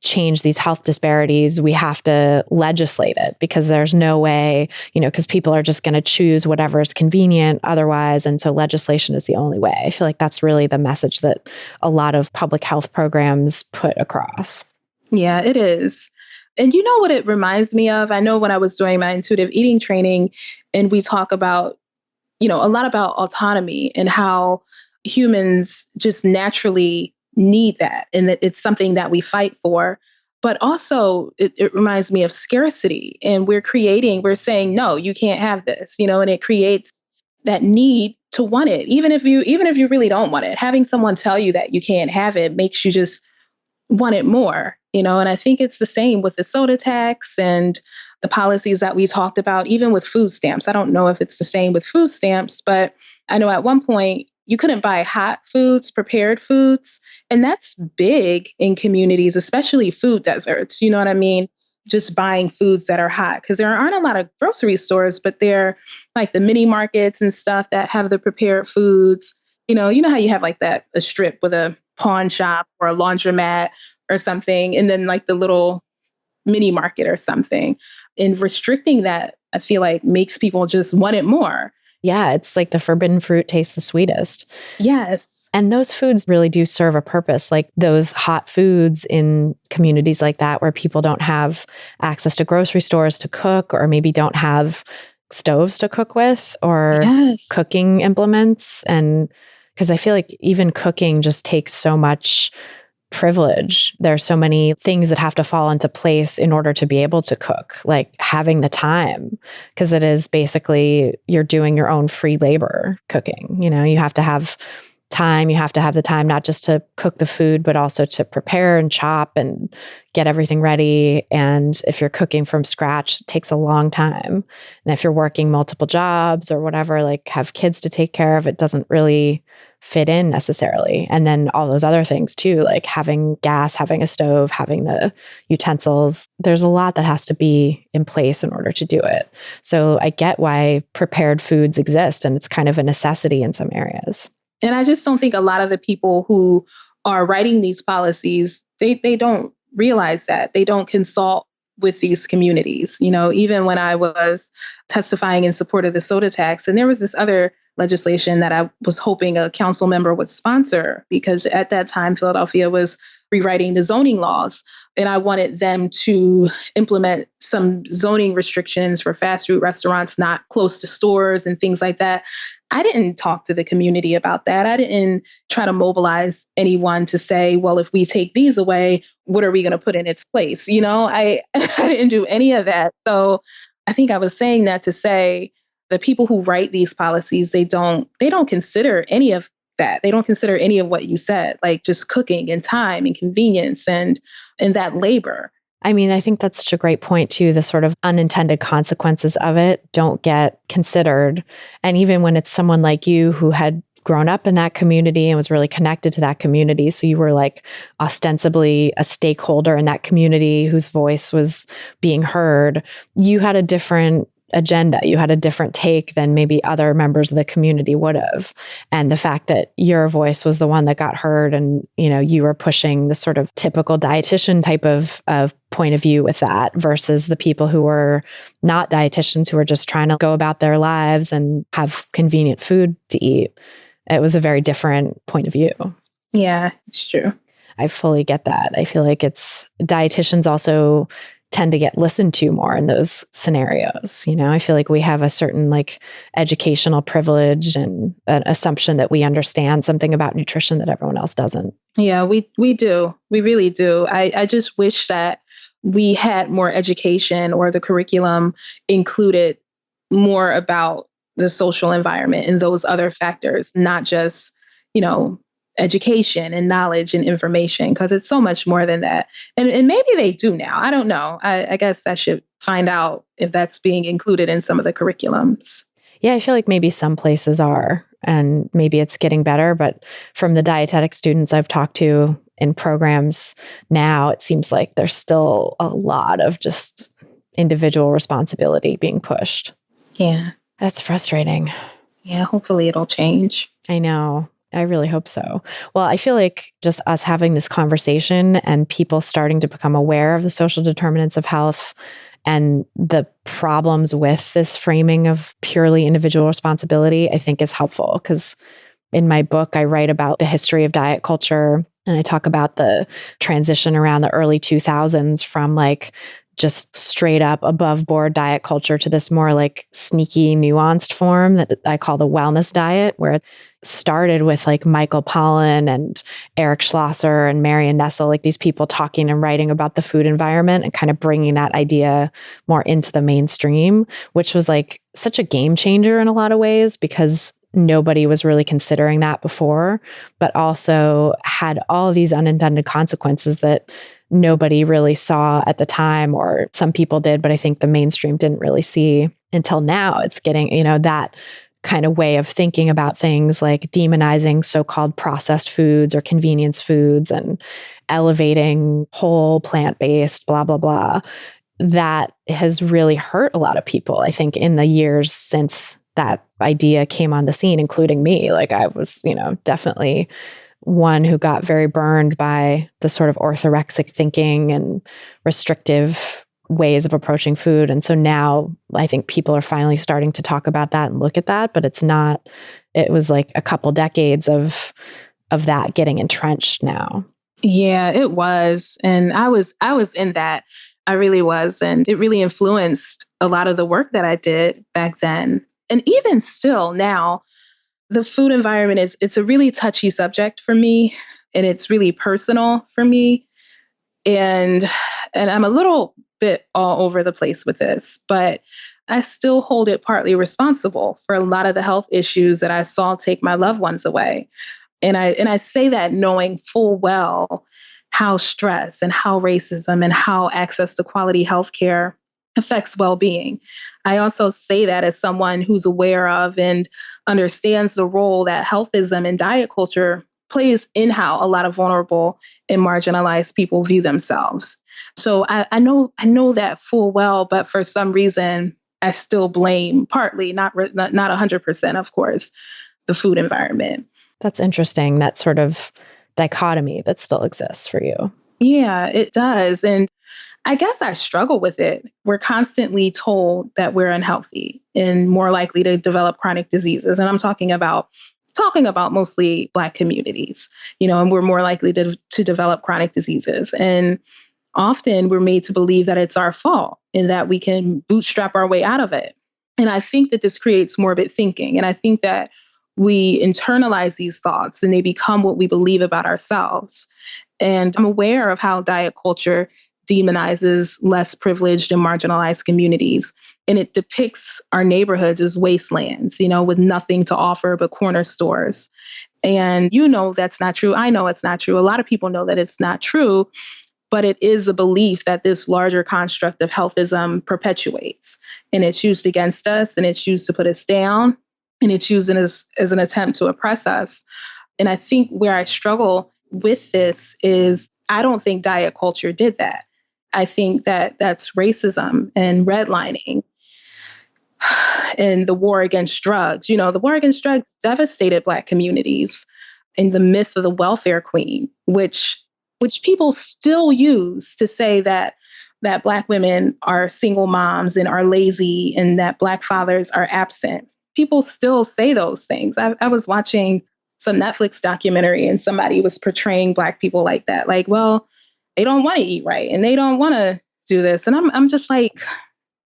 change these health disparities, we have to legislate it because there's no way, because people are just going to choose whatever is convenient otherwise. And so legislation is the only way. I feel like that's really the message that a lot of public health programs put across. Yeah, it is. And you know what it reminds me of? I know when I was doing my intuitive eating training and we talk about, a lot about autonomy and how humans just naturally need that and that it's something that we fight for. But also it reminds me of scarcity. And we're saying, no, you can't have this, and it creates that need to want it. Even if you really don't want it, having someone tell you that you can't have it makes you just want it more, and I think it's the same with the soda tax and the policies that we talked about, even with food stamps. I don't know if it's the same with food stamps, but I know at one point you couldn't buy hot foods, prepared foods. And that's big in communities, especially food deserts. You know what I mean? Just buying foods that are hot because there aren't a lot of grocery stores, but they're like the mini markets and stuff that have the prepared foods. You know how you have like a strip with a pawn shop or a laundromat or something, and then like the little mini market or something. And restricting that, I feel like makes people just want it more. Yeah, it's like the forbidden fruit tastes the sweetest. Yes. And those foods really do serve a purpose, like those hot foods in communities like that where people don't have access to grocery stores to cook or maybe don't have stoves to cook with or cooking implements. And because I feel like even cooking just takes so much privilege. There are so many things that have to fall into place in order to be able to cook, like having the time, because it is basically you're doing your own free labor cooking. You have to have time. You have to have the time not just to cook the food, but also to prepare and chop and get everything ready. And if you're cooking from scratch, it takes a long time. And if you're working multiple jobs or whatever, like have kids to take care of, it doesn't really fit in necessarily. And then all those other things too, like having gas, having a stove, having the utensils. There's a lot that has to be in place in order to do it. So I get why prepared foods exist, and it's kind of a necessity in some areas. And I just don't think a lot of the people who are writing these policies, they don't realize that. They don't consult with these communities. Even when I was testifying in support of the soda tax, and there was this other legislation that I was hoping a council member would sponsor, because at that time, Philadelphia was rewriting the zoning laws. And I wanted them to implement some zoning restrictions for fast food restaurants not close to stores and things like that. I didn't talk to the community about that. I didn't try to mobilize anyone to say, well, if we take these away, what are we going to put in its place? I didn't do any of that. So I think I was saying that to say the people who write these policies, they don't consider any of that. They don't consider any of what you said, like just cooking and time and convenience and that labor. I mean, I think that's such a great point too. The sort of unintended consequences of it don't get considered. And even when it's someone like you who had grown up in that community and was really connected to that community, so you were like ostensibly a stakeholder in that community whose voice was being heard, you had a different agenda. You had a different take than maybe other members of the community would have. And the fact that your voice was the one that got heard and, you were pushing the sort of typical dietitian type of point of view with that versus the people who were not dietitians, who were just trying to go about their lives and have convenient food to eat. It was a very different point of view. Yeah, it's true. I fully get that. I feel like dietitians also tend to get listened to more in those scenarios. I feel like we have a certain like educational privilege and an assumption that we understand something about nutrition that everyone else doesn't. Yeah, we do. We really do. I just wish that we had more education or the curriculum included more about the social environment and those other factors, not just, education and knowledge and information, because it's so much more than that. And maybe they do now. I don't know. I guess I should find out if that's being included in some of the curriculums. Yeah, I feel like maybe some places are. and maybe it's getting better. But from the dietetic students I've talked to in programs now, it seems like there's still a lot of just individual responsibility being pushed. Yeah. That's frustrating. Yeah. Hopefully it'll change. I know. I really hope so. Well, I feel like just us having this conversation and people starting to become aware of the social determinants of health and the problems with this framing of purely individual responsibility, I think is helpful. Because in my book, I write about the history of diet culture, and I talk about the transition around the early 2000s from like just straight up above board diet culture to this more like sneaky, nuanced form that I call the wellness diet, where it started with like Michael Pollan and Eric Schlosser and Marion Nestle, like these people talking and writing about the food environment and kind of bringing that idea more into the mainstream, which was like such a game changer in a lot of ways because nobody was really considering that before, but also had all of these unintended consequences that nobody really saw at the time, or some people did, but I think the mainstream didn't really see until now. It's getting, that kind of way of thinking about things like demonizing so-called processed foods or convenience foods and elevating whole plant-based, blah, blah, blah. That has really hurt a lot of people, I think, in the years since that idea came on the scene, including me. Like I was, definitely one who got very burned by the sort of orthorexic thinking and restrictive ways of approaching food. And so now I think people are finally starting to talk about that and look at that, but it was like a couple decades of that getting entrenched now. Yeah, it was. And I was in that. I really was. And it really influenced a lot of the work that I did back then. And even still now, the food environment it's a really touchy subject for me, and it's really personal for me. And I'm a little bit all over the place with this, but I still hold it partly responsible for a lot of the health issues that I saw take my loved ones away. And I say that knowing full well how stress and how racism and how access to quality healthcare affects well-being. I also say that as someone who's aware of and understands the role that healthism and diet culture plays in how a lot of vulnerable and marginalized people view themselves. So I know that full well, but for some reason, I still blame partly, not 100%, of course, the food environment. That's interesting, that sort of dichotomy that still exists for you. Yeah, it does. And I guess I struggle with it. We're constantly told that we're unhealthy and more likely to develop chronic diseases. And I'm talking about mostly Black communities, and we're more likely to develop chronic diseases. And often we're made to believe that it's our fault and that we can bootstrap our way out of it. And I think that this creates morbid thinking. And I think that we internalize these thoughts and they become what we believe about ourselves. And I'm aware of how diet culture demonizes less privileged and marginalized communities. And it depicts our neighborhoods as wastelands, with nothing to offer but corner stores. And that's not true. I know it's not true. A lot of people know that it's not true, but it is a belief that this larger construct of healthism perpetuates. And it's used against us, and it's used to put us down, and it's used as an attempt to oppress us. And I think where I struggle with this is I don't think diet culture did that. I think that that's racism and redlining and the war against drugs. The war against drugs devastated Black communities, and the myth of the welfare queen, which people still use to say that Black women are single moms and are lazy and that Black fathers are absent. People still say those things. I was watching some Netflix documentary and somebody was portraying Black people like that. Like, well, they don't want to eat right and they don't want to do this. And I'm just like,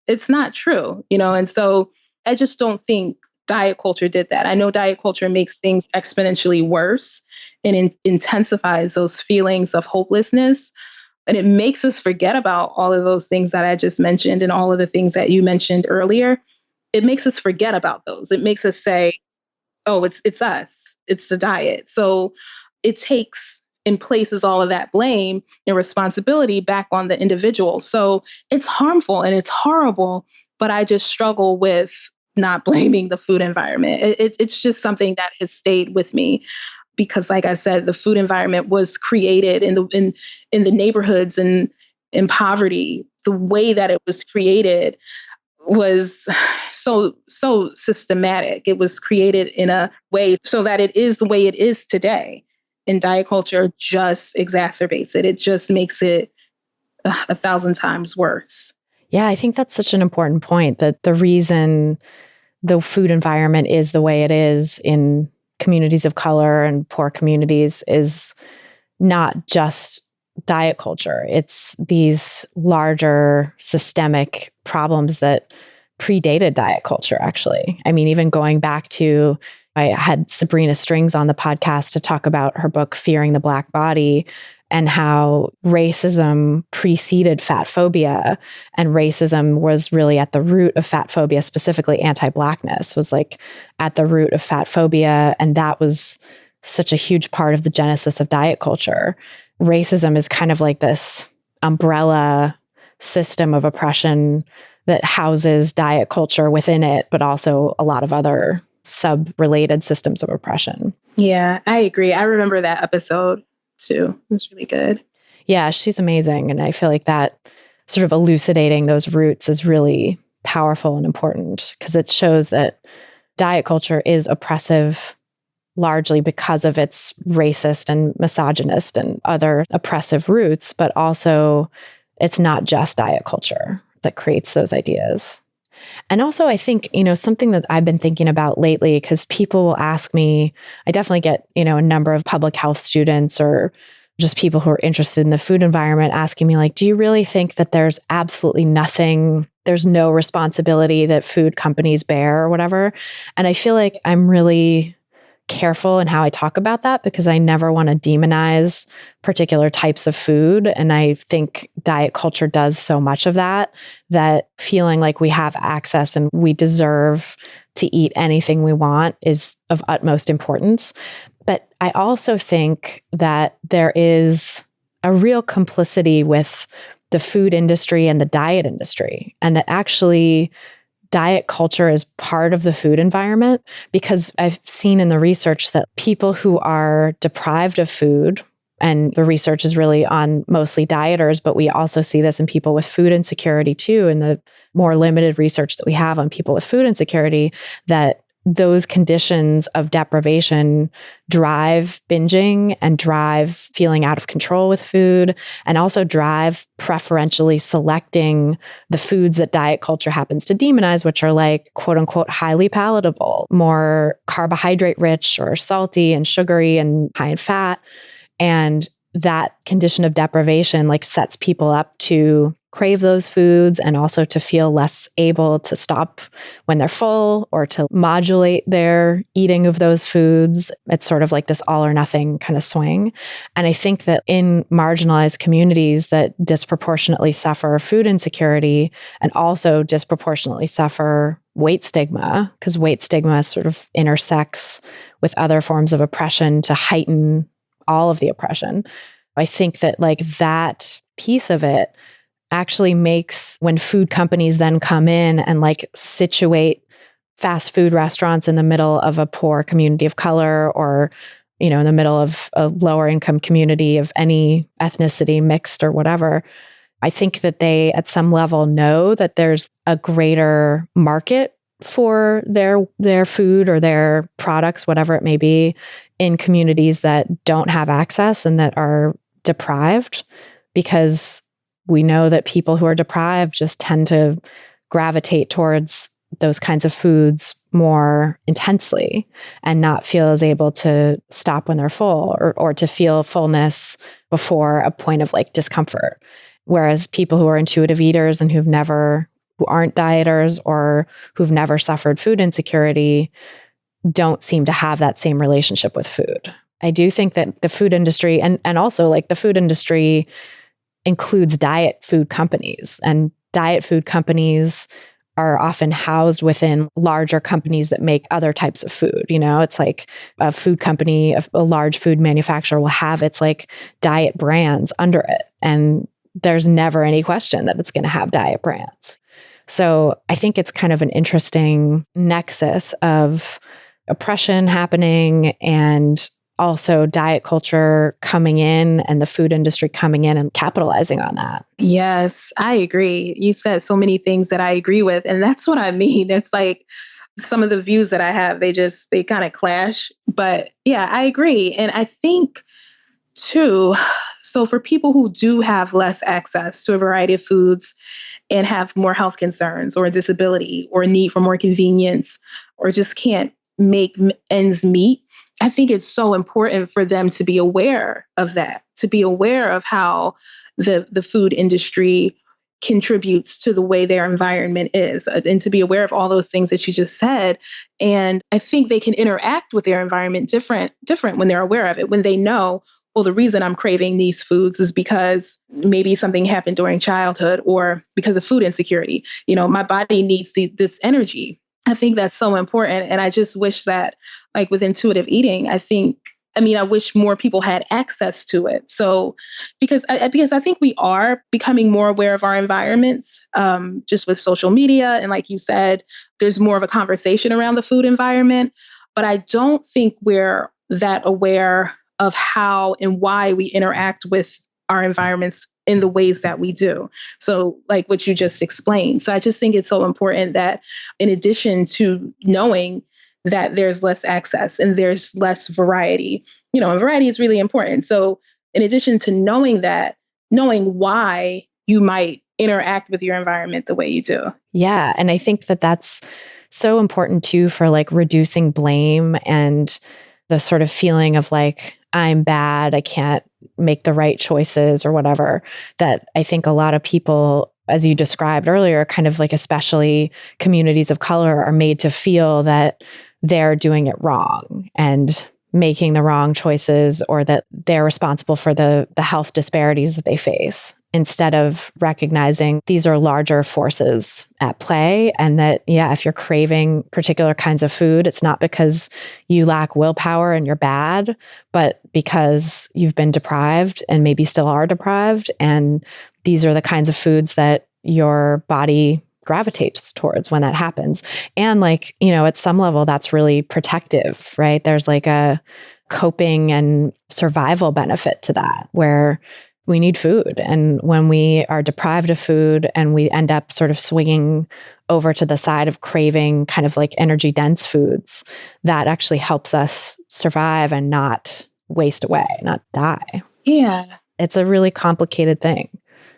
it's not true, And so I just don't think diet culture did that. I know diet culture makes things exponentially worse and intensifies those feelings of hopelessness. And it makes us forget about all of those things that I just mentioned and all of the things that you mentioned earlier. It makes us forget about those. It makes us say, oh, it's us. It's the diet. So it takes and places all of that blame and responsibility back on the individual. So it's harmful and it's horrible, but I just struggle with not blaming the food environment. It's just something that has stayed with me because, like I said, the food environment was created in the neighborhoods and in poverty. The way that it was created was so systematic. It was created in a way so that it is the way it is today. And diet culture just exacerbates it. It just makes it 1,000 times worse. Yeah, I think that's such an important point, that the reason the food environment is the way it is in communities of color and poor communities is not just diet culture. It's these larger systemic problems that predated diet culture, actually. I mean, even going back to, I had Sabrina Strings on the podcast to talk about her book, Fearing the Black Body, and how racism preceded fat phobia. And racism was really at the root of fat phobia, specifically anti-Blackness was like at the root of fat phobia. And that was such a huge part of the genesis of diet culture. Racism is kind of like this umbrella system of oppression that houses diet culture within it, but also a lot of other sub-related systems of oppression. Yeah, I agree. I remember that episode too. It was really good. Yeah, she's amazing. And I feel like that sort of elucidating those roots is really powerful and important because it shows that diet culture is oppressive largely because of its racist and misogynist and other oppressive roots, but also it's not just diet culture that creates those ideas. And also, I think, something that I've been thinking about lately, because people will ask me, I definitely get, a number of public health students or just people who are interested in the food environment asking me, like, do you really think that there's absolutely nothing, there's no responsibility that food companies bear or whatever? And I feel like I'm really careful in how I talk about that because I never want to demonize particular types of food. And I think diet culture does so much of that, that feeling like we have access and we deserve to eat anything we want is of utmost importance. But I also think that there is a real complicity with the food industry and the diet industry, and that actually diet culture is part of the food environment, because I've seen in the research that people who are deprived of food, and the research is really on mostly dieters, but we also see this in people with food insecurity too, in the more limited research that we have on people with food insecurity, that those conditions of deprivation drive binging and drive feeling out of control with food, and also drive preferentially selecting the foods that diet culture happens to demonize, which are like, quote unquote, highly palatable, more carbohydrate rich or salty and sugary and high in fat. And that condition of deprivation like sets people up to crave those foods and also to feel less able to stop when they're full or to modulate their eating of those foods. It's sort of like this all or nothing kind of swing. And I think that in marginalized communities that disproportionately suffer food insecurity and also disproportionately suffer weight stigma, because weight stigma sort of intersects with other forms of oppression to heighten all of the oppression. I think that like that piece of it actually makes, when food companies then come in and like situate fast food restaurants in the middle of a poor community of color, or, in the middle of a lower income community of any ethnicity, mixed or whatever, I think that they at some level know that there's a greater market for their food or their products, whatever it may be, in communities that don't have access and that are deprived, because we know that people who are deprived just tend to gravitate towards those kinds of foods more intensely and not feel as able to stop when they're full, or to feel fullness before a point of like discomfort. Whereas people who are intuitive eaters and who aren't dieters or who've never suffered food insecurity don't seem to have that same relationship with food. I do think that the food industry and also like the food industry includes diet food companies, and diet food companies are often housed within larger companies that make other types of food. It's like a food company, a large food manufacturer will have its like diet brands under it. And there's never any question that it's going to have diet brands. So I think it's kind of an interesting nexus of oppression happening and also diet culture coming in and the food industry coming in and capitalizing on that. Yes, I agree. You said so many things that I agree with. And that's what I mean. It's like some of the views that I have, they kind of clash. But yeah, I agree. And I think too, so for people who do have less access to a variety of foods and have more health concerns or a disability or a need for more convenience or just can't make ends meet, I think it's so important for them to be aware of that, to be aware of how the food industry contributes to the way their environment is, and to be aware of all those things that you just said. And I think they can interact with their environment different when they're aware of it, when they know, well, the reason I'm craving these foods is because maybe something happened during childhood or because of food insecurity. My body needs this energy. I think that's so important. And I just wish that, like with intuitive eating, I wish more people had access to it. So, because I think we are becoming more aware of our environments, just with social media. And like you said, there's more of a conversation around the food environment. But I don't think we're that aware of how and why we interact with our environments in the ways that we do. So like what you just explained. So I just think it's so important that in addition to knowing that there's less access and there's less variety, and variety is really important. So in addition to knowing that, knowing why you might interact with your environment the way you do. Yeah. And I think that that's so important too for like reducing blame and the sort of feeling of like, I'm bad, I can't make the right choices or whatever, that I think a lot of people, as you described earlier, kind of like especially communities of color, are made to feel that they're doing it wrong and making the wrong choices, or that they're responsible for the health disparities that they face, instead of recognizing these are larger forces at play. And that, if you're craving particular kinds of food, it's not because you lack willpower and you're bad, but because you've been deprived and maybe still are deprived. And these are the kinds of foods that your body gravitates towards when that happens. And like, at some level, that's really protective, right? There's like a coping and survival benefit to that, where we need food. And when we are deprived of food and we end up sort of swinging over to the side of craving kind of like energy dense foods, that actually helps us survive and not waste away, not die. Yeah. It's a really complicated thing.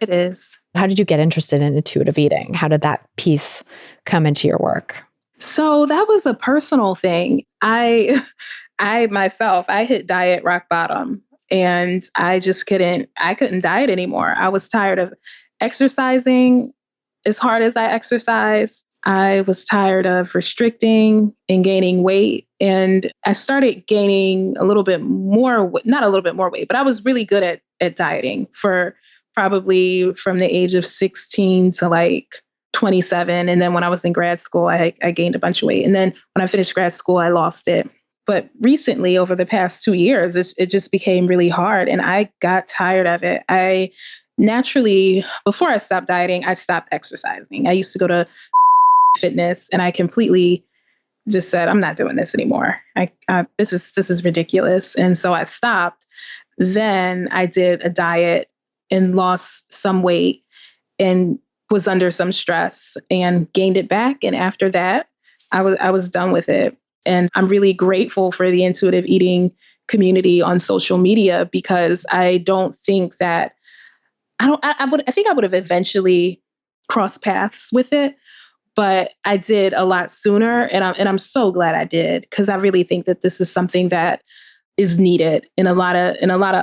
It is. How did you get interested in intuitive eating? How did that piece come into your work? So that was a personal thing. I myself hit diet rock bottom. And I couldn't diet anymore. I was tired of exercising as hard as I exercise. I was tired of restricting and gaining weight. And I started gaining a little bit more, not a little bit more weight, but I was really good at dieting for probably from the age of 16 to like 27. And then when I was in grad school, I gained a bunch of weight. And then when I finished grad school, I lost it. But recently, over the past 2 years, it just became really hard and I got tired of it. I naturally, before I stopped dieting, I stopped exercising. I used to go to fitness and I completely just said, I'm not doing this anymore. This is ridiculous. And so I stopped. Then I did a diet and lost some weight and was under some stress and gained it back. And after that, I was done with it. And I'm really grateful for the intuitive eating community on social media, because I don't think that I think I would have eventually crossed paths with it, but I did a lot sooner. And I'm so glad I did, because I really think that this is something that is needed in a lot of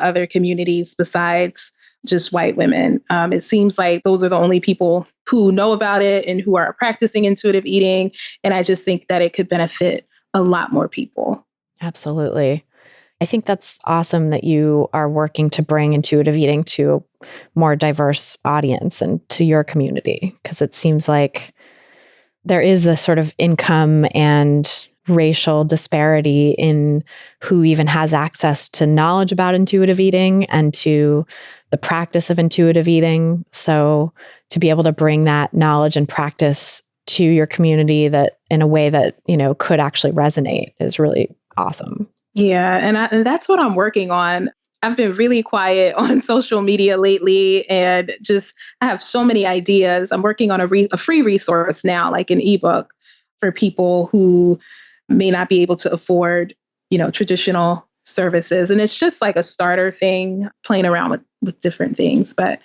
other communities besides just white women. It seems like those are the only people who know about it and who are practicing intuitive eating. And I just think that it could benefit a lot more people. Absolutely. I think that's awesome that you are working to bring intuitive eating to a more diverse audience and to your community, because it seems like there is this sort of income and racial disparity in who even has access to knowledge about intuitive eating and to the practice of intuitive eating. So to be able to bring that knowledge and practice to your community that in a way that, could actually resonate is really awesome. Yeah, and that's what I'm working on. I've been really quiet on social media lately, and I have so many ideas. I'm working on a free resource now, like an ebook for people who may not be able to afford, traditional services. And it's just like a starter thing, playing around with different things. But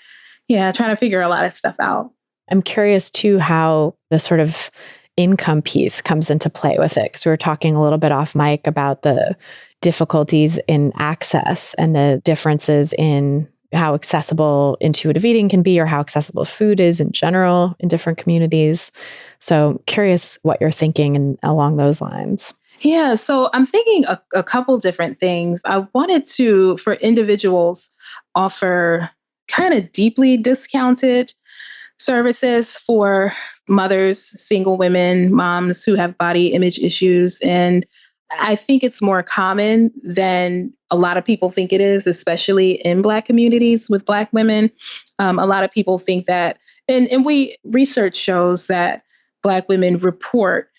yeah, trying to figure a lot of stuff out. I'm curious too how the sort of income piece comes into play with it. Because we were talking a little bit off mic about the difficulties in access and the differences in how accessible intuitive eating can be or how accessible food is in general in different communities. So curious what you're thinking along those lines. Yeah, so I'm thinking a couple different things. I wanted to, for individuals, offer kind of deeply discounted services for mothers, single women, moms who have body image issues. And I think it's more common than a lot of people think it is, especially in Black communities with Black women. A lot of people think that, and research shows that Black women report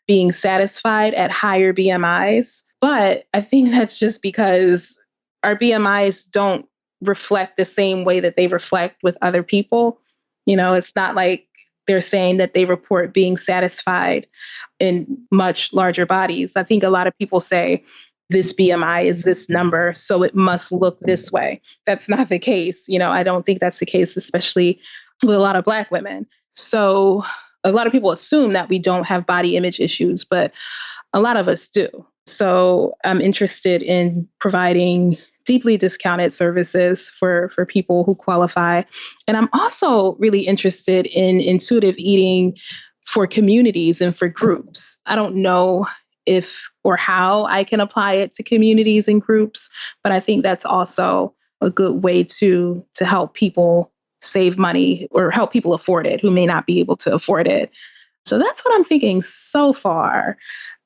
being satisfied at higher BMIs. But I think that's just because our BMIs don't reflect the same way that they reflect with other people. It's not like they're saying that they report being satisfied in much larger bodies. I think a lot of people say this BMI is this number, so it must look this way. That's not the case. I don't think that's the case, especially with a lot of Black women. So a lot of people assume that we don't have body image issues, but a lot of us do. So I'm interested in providing deeply discounted services for people who qualify. And I'm also really interested in intuitive eating for communities and for groups. I don't know if or how I can apply it to communities and groups, but I think that's also a good way to help people save money or help people afford it who may not be able to afford it. So that's what I'm thinking so far.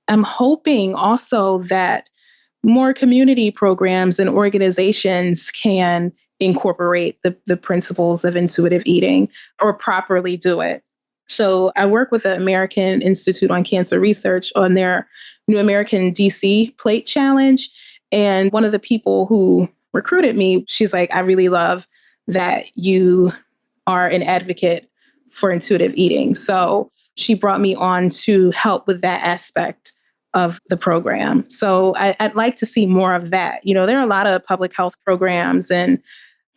I'm hoping also that more community programs and organizations can incorporate the principles of intuitive eating or properly do it. So I work with the American Institute on Cancer Research on their New American DC Plate Challenge. And one of the people who recruited me, she's like, I really love that you are an advocate for intuitive eating. So she brought me on to help with that aspect of the program. So I'd like to see more of that. There are a lot of public health programs and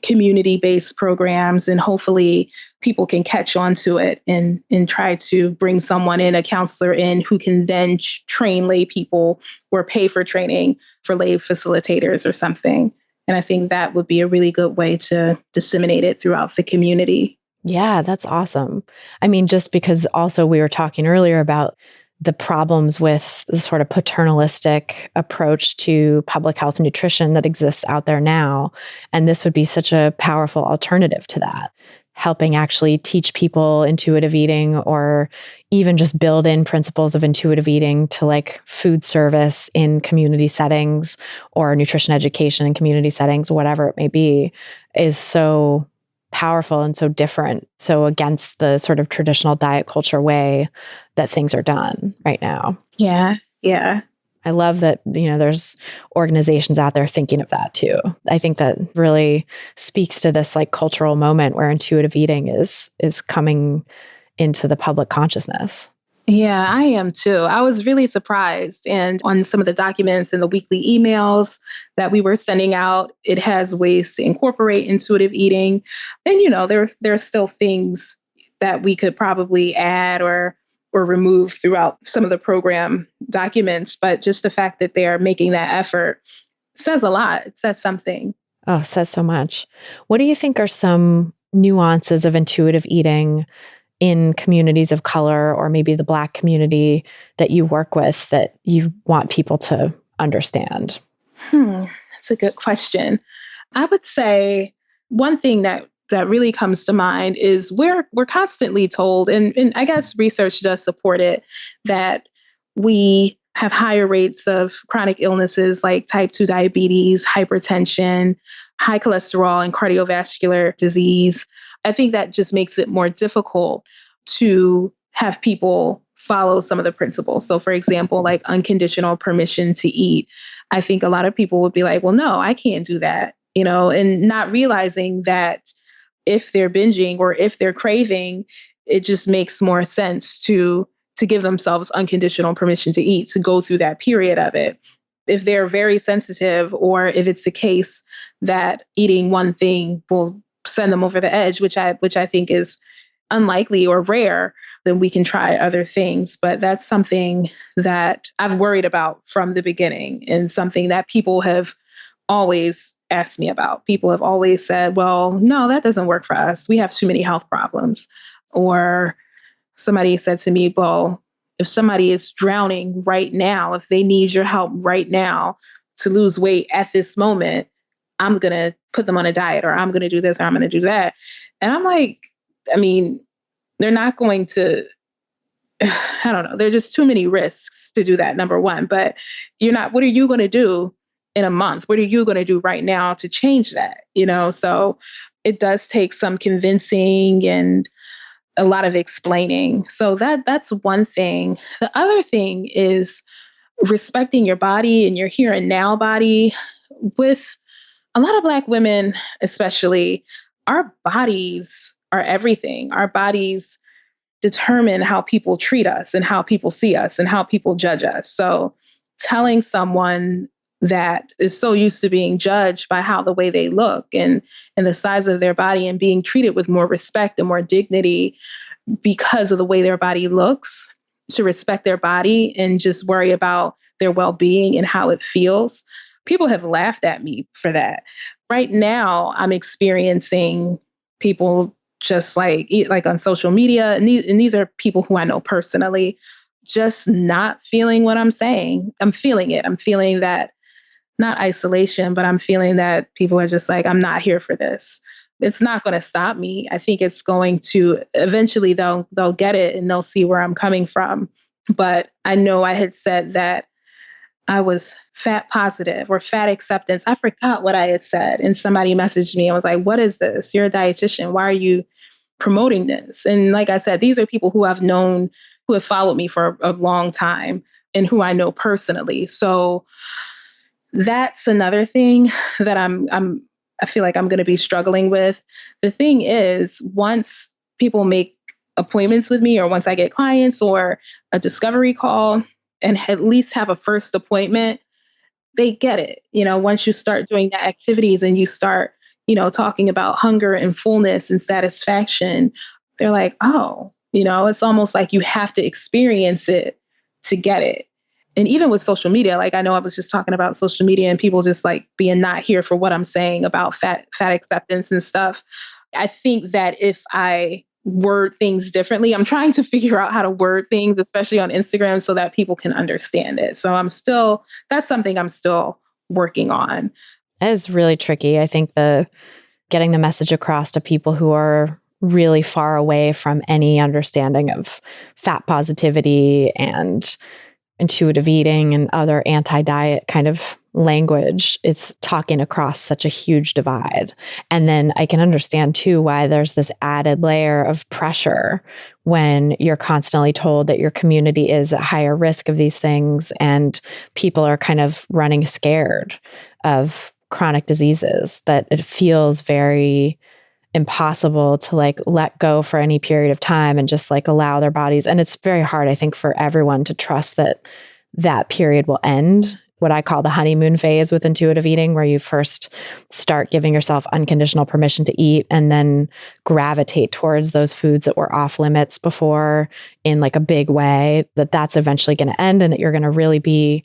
community-based programs, and hopefully people can catch on to it and try to bring someone in, a counselor in, who can then train lay people or pay for training for lay facilitators or something. And I think that would be a really good way to disseminate it throughout the community. Yeah, that's awesome. I mean, just because also we were talking earlier about the problems with the sort of paternalistic approach to public health and nutrition that exists out there now. And this would be such a powerful alternative to that, helping actually teach people intuitive eating or even just build in principles of intuitive eating to like food service in community settings or nutrition education in community settings, whatever it may be, is so powerful and so different. So against the sort of traditional diet culture way that things are done right now. Yeah. I love that, there's organizations out there thinking of that too. I think that really speaks to this like cultural moment where intuitive eating is coming into the public consciousness. Yeah, I am too. I was really surprised. And on some of the documents and the weekly emails that we were sending out, it has ways to incorporate intuitive eating. And, there are still things that we could probably add or remove throughout some of the program documents. But just the fact that they are making that effort says a lot. It says something. Oh, it says so much. What do you think are some nuances of intuitive eating in communities of color or maybe the Black community that you work with that you want people to understand? That's a good question. I would say one thing that really comes to mind is we're constantly told, and I guess research does support it, that we have higher rates of chronic illnesses like type 2 diabetes, hypertension, high cholesterol, and cardiovascular disease. I think that just makes it more difficult to have people follow some of the principles. So, for example, like unconditional permission to eat. I think a lot of people would be like, well, no, I can't do that, and not realizing that if they're binging or if they're craving, it just makes more sense to give themselves unconditional permission to eat, to go through that period of it. If they're very sensitive, or if it's the case that eating one thing will send them over the edge, which I think is unlikely or rare, then we can try other things. But that's something that I've worried about from the beginning, and something that people have always asked me about. People have always said, well, no, that doesn't work for us. We have too many health problems. Or somebody said to me, well, if somebody is drowning right now, if they need your help right now to lose weight at this moment, I'm going to put them on a diet, or I'm going to do this, or I'm going to do that. And I'm like, I mean, they're not going to, I don't know, there are just too many risks to do that, number one. But what are you going to do in a month? What are you going to do right now to change that? So it does take some convincing and a lot of explaining. So that's one thing. The other thing is respecting your body and your here and now body. With a lot of Black women, especially, our bodies are everything. Our bodies determine how people treat us and how people see us and how people judge us. So telling someone that is so used to being judged by the way they look and the size of their body, and being treated with more respect and more dignity because of the way their body looks, to respect their body and just worry about their well-being and how it feels. People have laughed at me for that. Right now, I'm experiencing people just like on social media, and these are people who I know personally, just not feeling what I'm saying. I'm feeling it. I'm feeling that, not isolation, but I'm feeling that people are just like, I'm not here for this. It's not going to stop me. I think it's going to eventually they'll get it and they'll see where I'm coming from. But I know I had said that I was fat positive or fat acceptance. I forgot what I had said. And somebody messaged me and was like, what is this? You're a dietitian. Why are you promoting this? And like I said, these are people who I've known, who have followed me for a long time and who I know personally. So that's another thing that I feel like I'm going to be struggling with. The thing is, once people make appointments with me, or once I get clients or a discovery call and at least have a first appointment, they get it. Once you start doing the activities and you start, talking about hunger and fullness and satisfaction, they're like, oh, it's almost like you have to experience it to get it. And even with social media, like I know I was just talking about social media and people just like being not here for what I'm saying about fat acceptance and stuff. I think that if I word things differently, I'm trying to figure out how to word things, especially on Instagram, so that people can understand it. So that's something I'm still working on. It's really tricky. I think getting the message across to people who are really far away from any understanding of fat positivity and intuitive eating and other anti-diet kind of language, it's talking across such a huge divide. And then I can understand too why there's this added layer of pressure when you're constantly told that your community is at higher risk of these things, and people are kind of running scared of chronic diseases, that it feels very impossible to like let go for any period of time and just like allow their bodies. And it's very hard, I think, for everyone to trust that period will end. What I call the honeymoon phase with intuitive eating, where you first start giving yourself unconditional permission to eat and then gravitate towards those foods that were off limits before in like a big way, that's eventually going to end, and that you're going to really be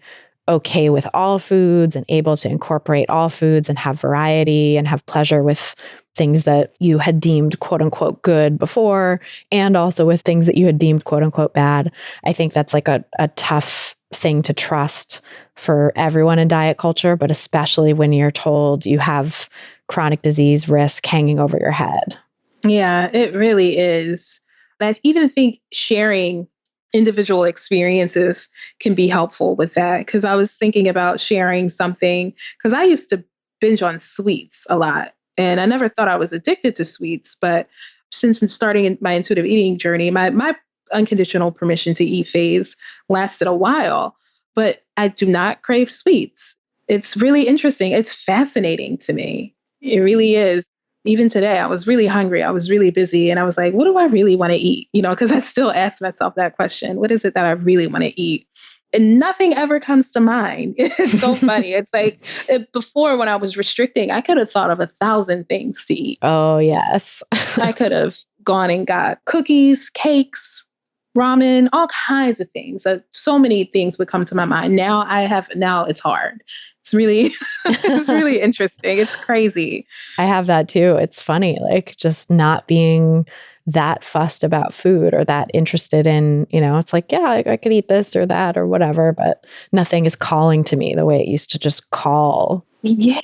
okay with all foods and able to incorporate all foods and have variety and have pleasure with things that you had deemed quote unquote good before, and also with things that you had deemed quote unquote bad. I think that's like a tough thing to trust for everyone in diet culture, but especially when you're told you have chronic disease risk hanging over your head. Yeah, it really is. I even think sharing individual experiences can be helpful with that. Because I was thinking about sharing something, because I used to binge on sweets a lot. And I never thought I was addicted to sweets. But since starting my intuitive eating journey, my unconditional permission to eat phase lasted a while. But I do not crave sweets. It's really interesting. It's fascinating to me. It really is. Even today, I was really hungry. I was really busy. And I was like, what do I really want to eat? Because I still ask myself that question. What is it that I really want to eat? And nothing ever comes to mind. It's so funny. It's like before, when I was restricting, I could have thought of 1,000 things to eat. Oh, yes. I could have gone and got cookies, cakes, ramen, all kinds of things. So many things would come to my mind. Now it's hard. It's really, it's really interesting. It's crazy. I have that too. It's funny, like just not being that fussed about food or that interested in, it's like, yeah, I could eat this or that or whatever, but nothing is calling to me the way it used to just call. Yeah.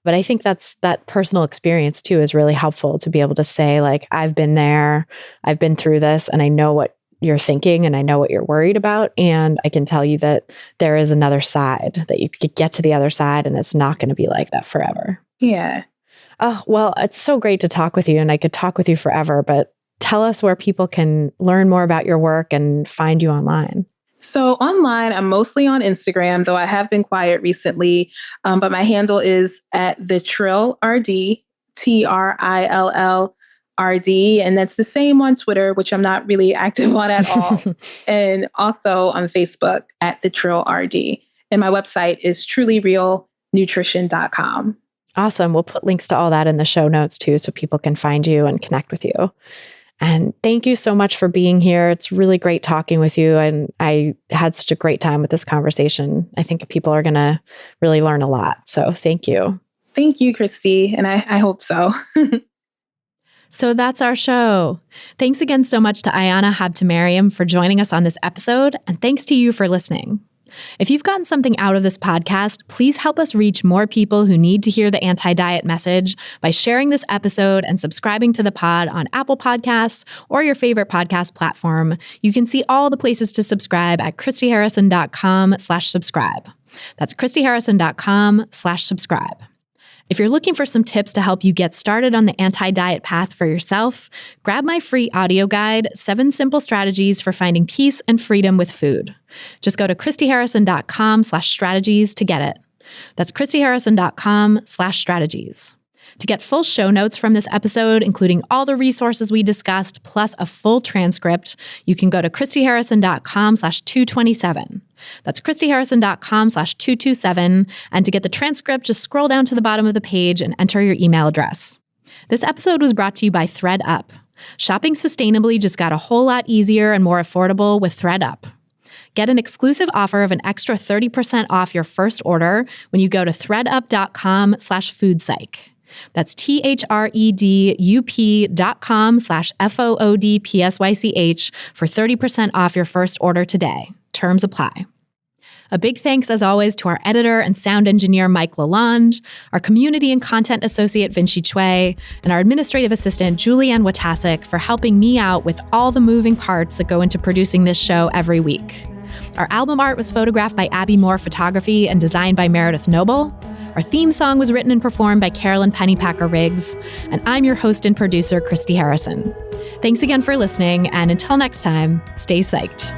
But I think that personal experience too is really helpful to be able to say, like, I've been there, I've been through this, and I know what you're thinking and I know what you're worried about. And I can tell you that there is another side, that you could get to the other side and it's not going to be like that forever. Yeah. Oh, well, it's so great to talk with you, and I could talk with you forever, but tell us where people can learn more about your work and find you online. So online, I'm mostly on Instagram, though I have been quiet recently. But my handle is at the Trill RD, TRILL RD. And that's the same on Twitter, which I'm not really active on at all. And also on Facebook at the Trill RD. And my website is trulyrealnutrition.com. Awesome. We'll put links to all that in the show notes too, so people can find you and connect with you. And thank you so much for being here. It's really great talking with you. And I had such a great time with this conversation. I think people are going to really learn a lot. So thank you. Thank you, Christy. And I hope so. So that's our show. Thanks again so much to Ayana Habtemariam for joining us on this episode. And thanks to you for listening. If you've gotten something out of this podcast, please help us reach more people who need to hear the anti-diet message by sharing this episode and subscribing to the pod on Apple Podcasts or your favorite podcast platform. You can see all the places to subscribe at christyharrison.com/subscribe. That's christyharrison.com/subscribe. If you're looking for some tips to help you get started on the anti-diet path for yourself, grab my free audio guide, 7 Simple Strategies for Finding Peace and Freedom with Food. Just go to christyharrison.com/strategies to get it. That's christyharrison.com/strategies. To get full show notes from this episode, including all the resources we discussed, plus a full transcript, you can go to christyharrison.com/227. That's christyharrison.com/227. And to get the transcript, just scroll down to the bottom of the page and enter your email address. This episode was brought to you by ThreadUp. Shopping sustainably just got a whole lot easier and more affordable with ThreadUp. Get an exclusive offer of an extra 30% off your first order when you go to threadup.com/foodpsych. That's threadup.com/FOODPSYCH for 30% off your first order today. Terms apply. A big thanks, as always, to our editor and sound engineer, Mike Lalonde, our community and content associate, Vinci Chue, and our administrative assistant, Julianne Watasek, for helping me out with all the moving parts that go into producing this show every week. Our album art was photographed by Abby Moore Photography and designed by Meredith Noble. Our theme song was written and performed by Carolyn Pennypacker Riggs. And I'm your host and producer, Christy Harrison. Thanks again for listening, and until next time, stay psyched.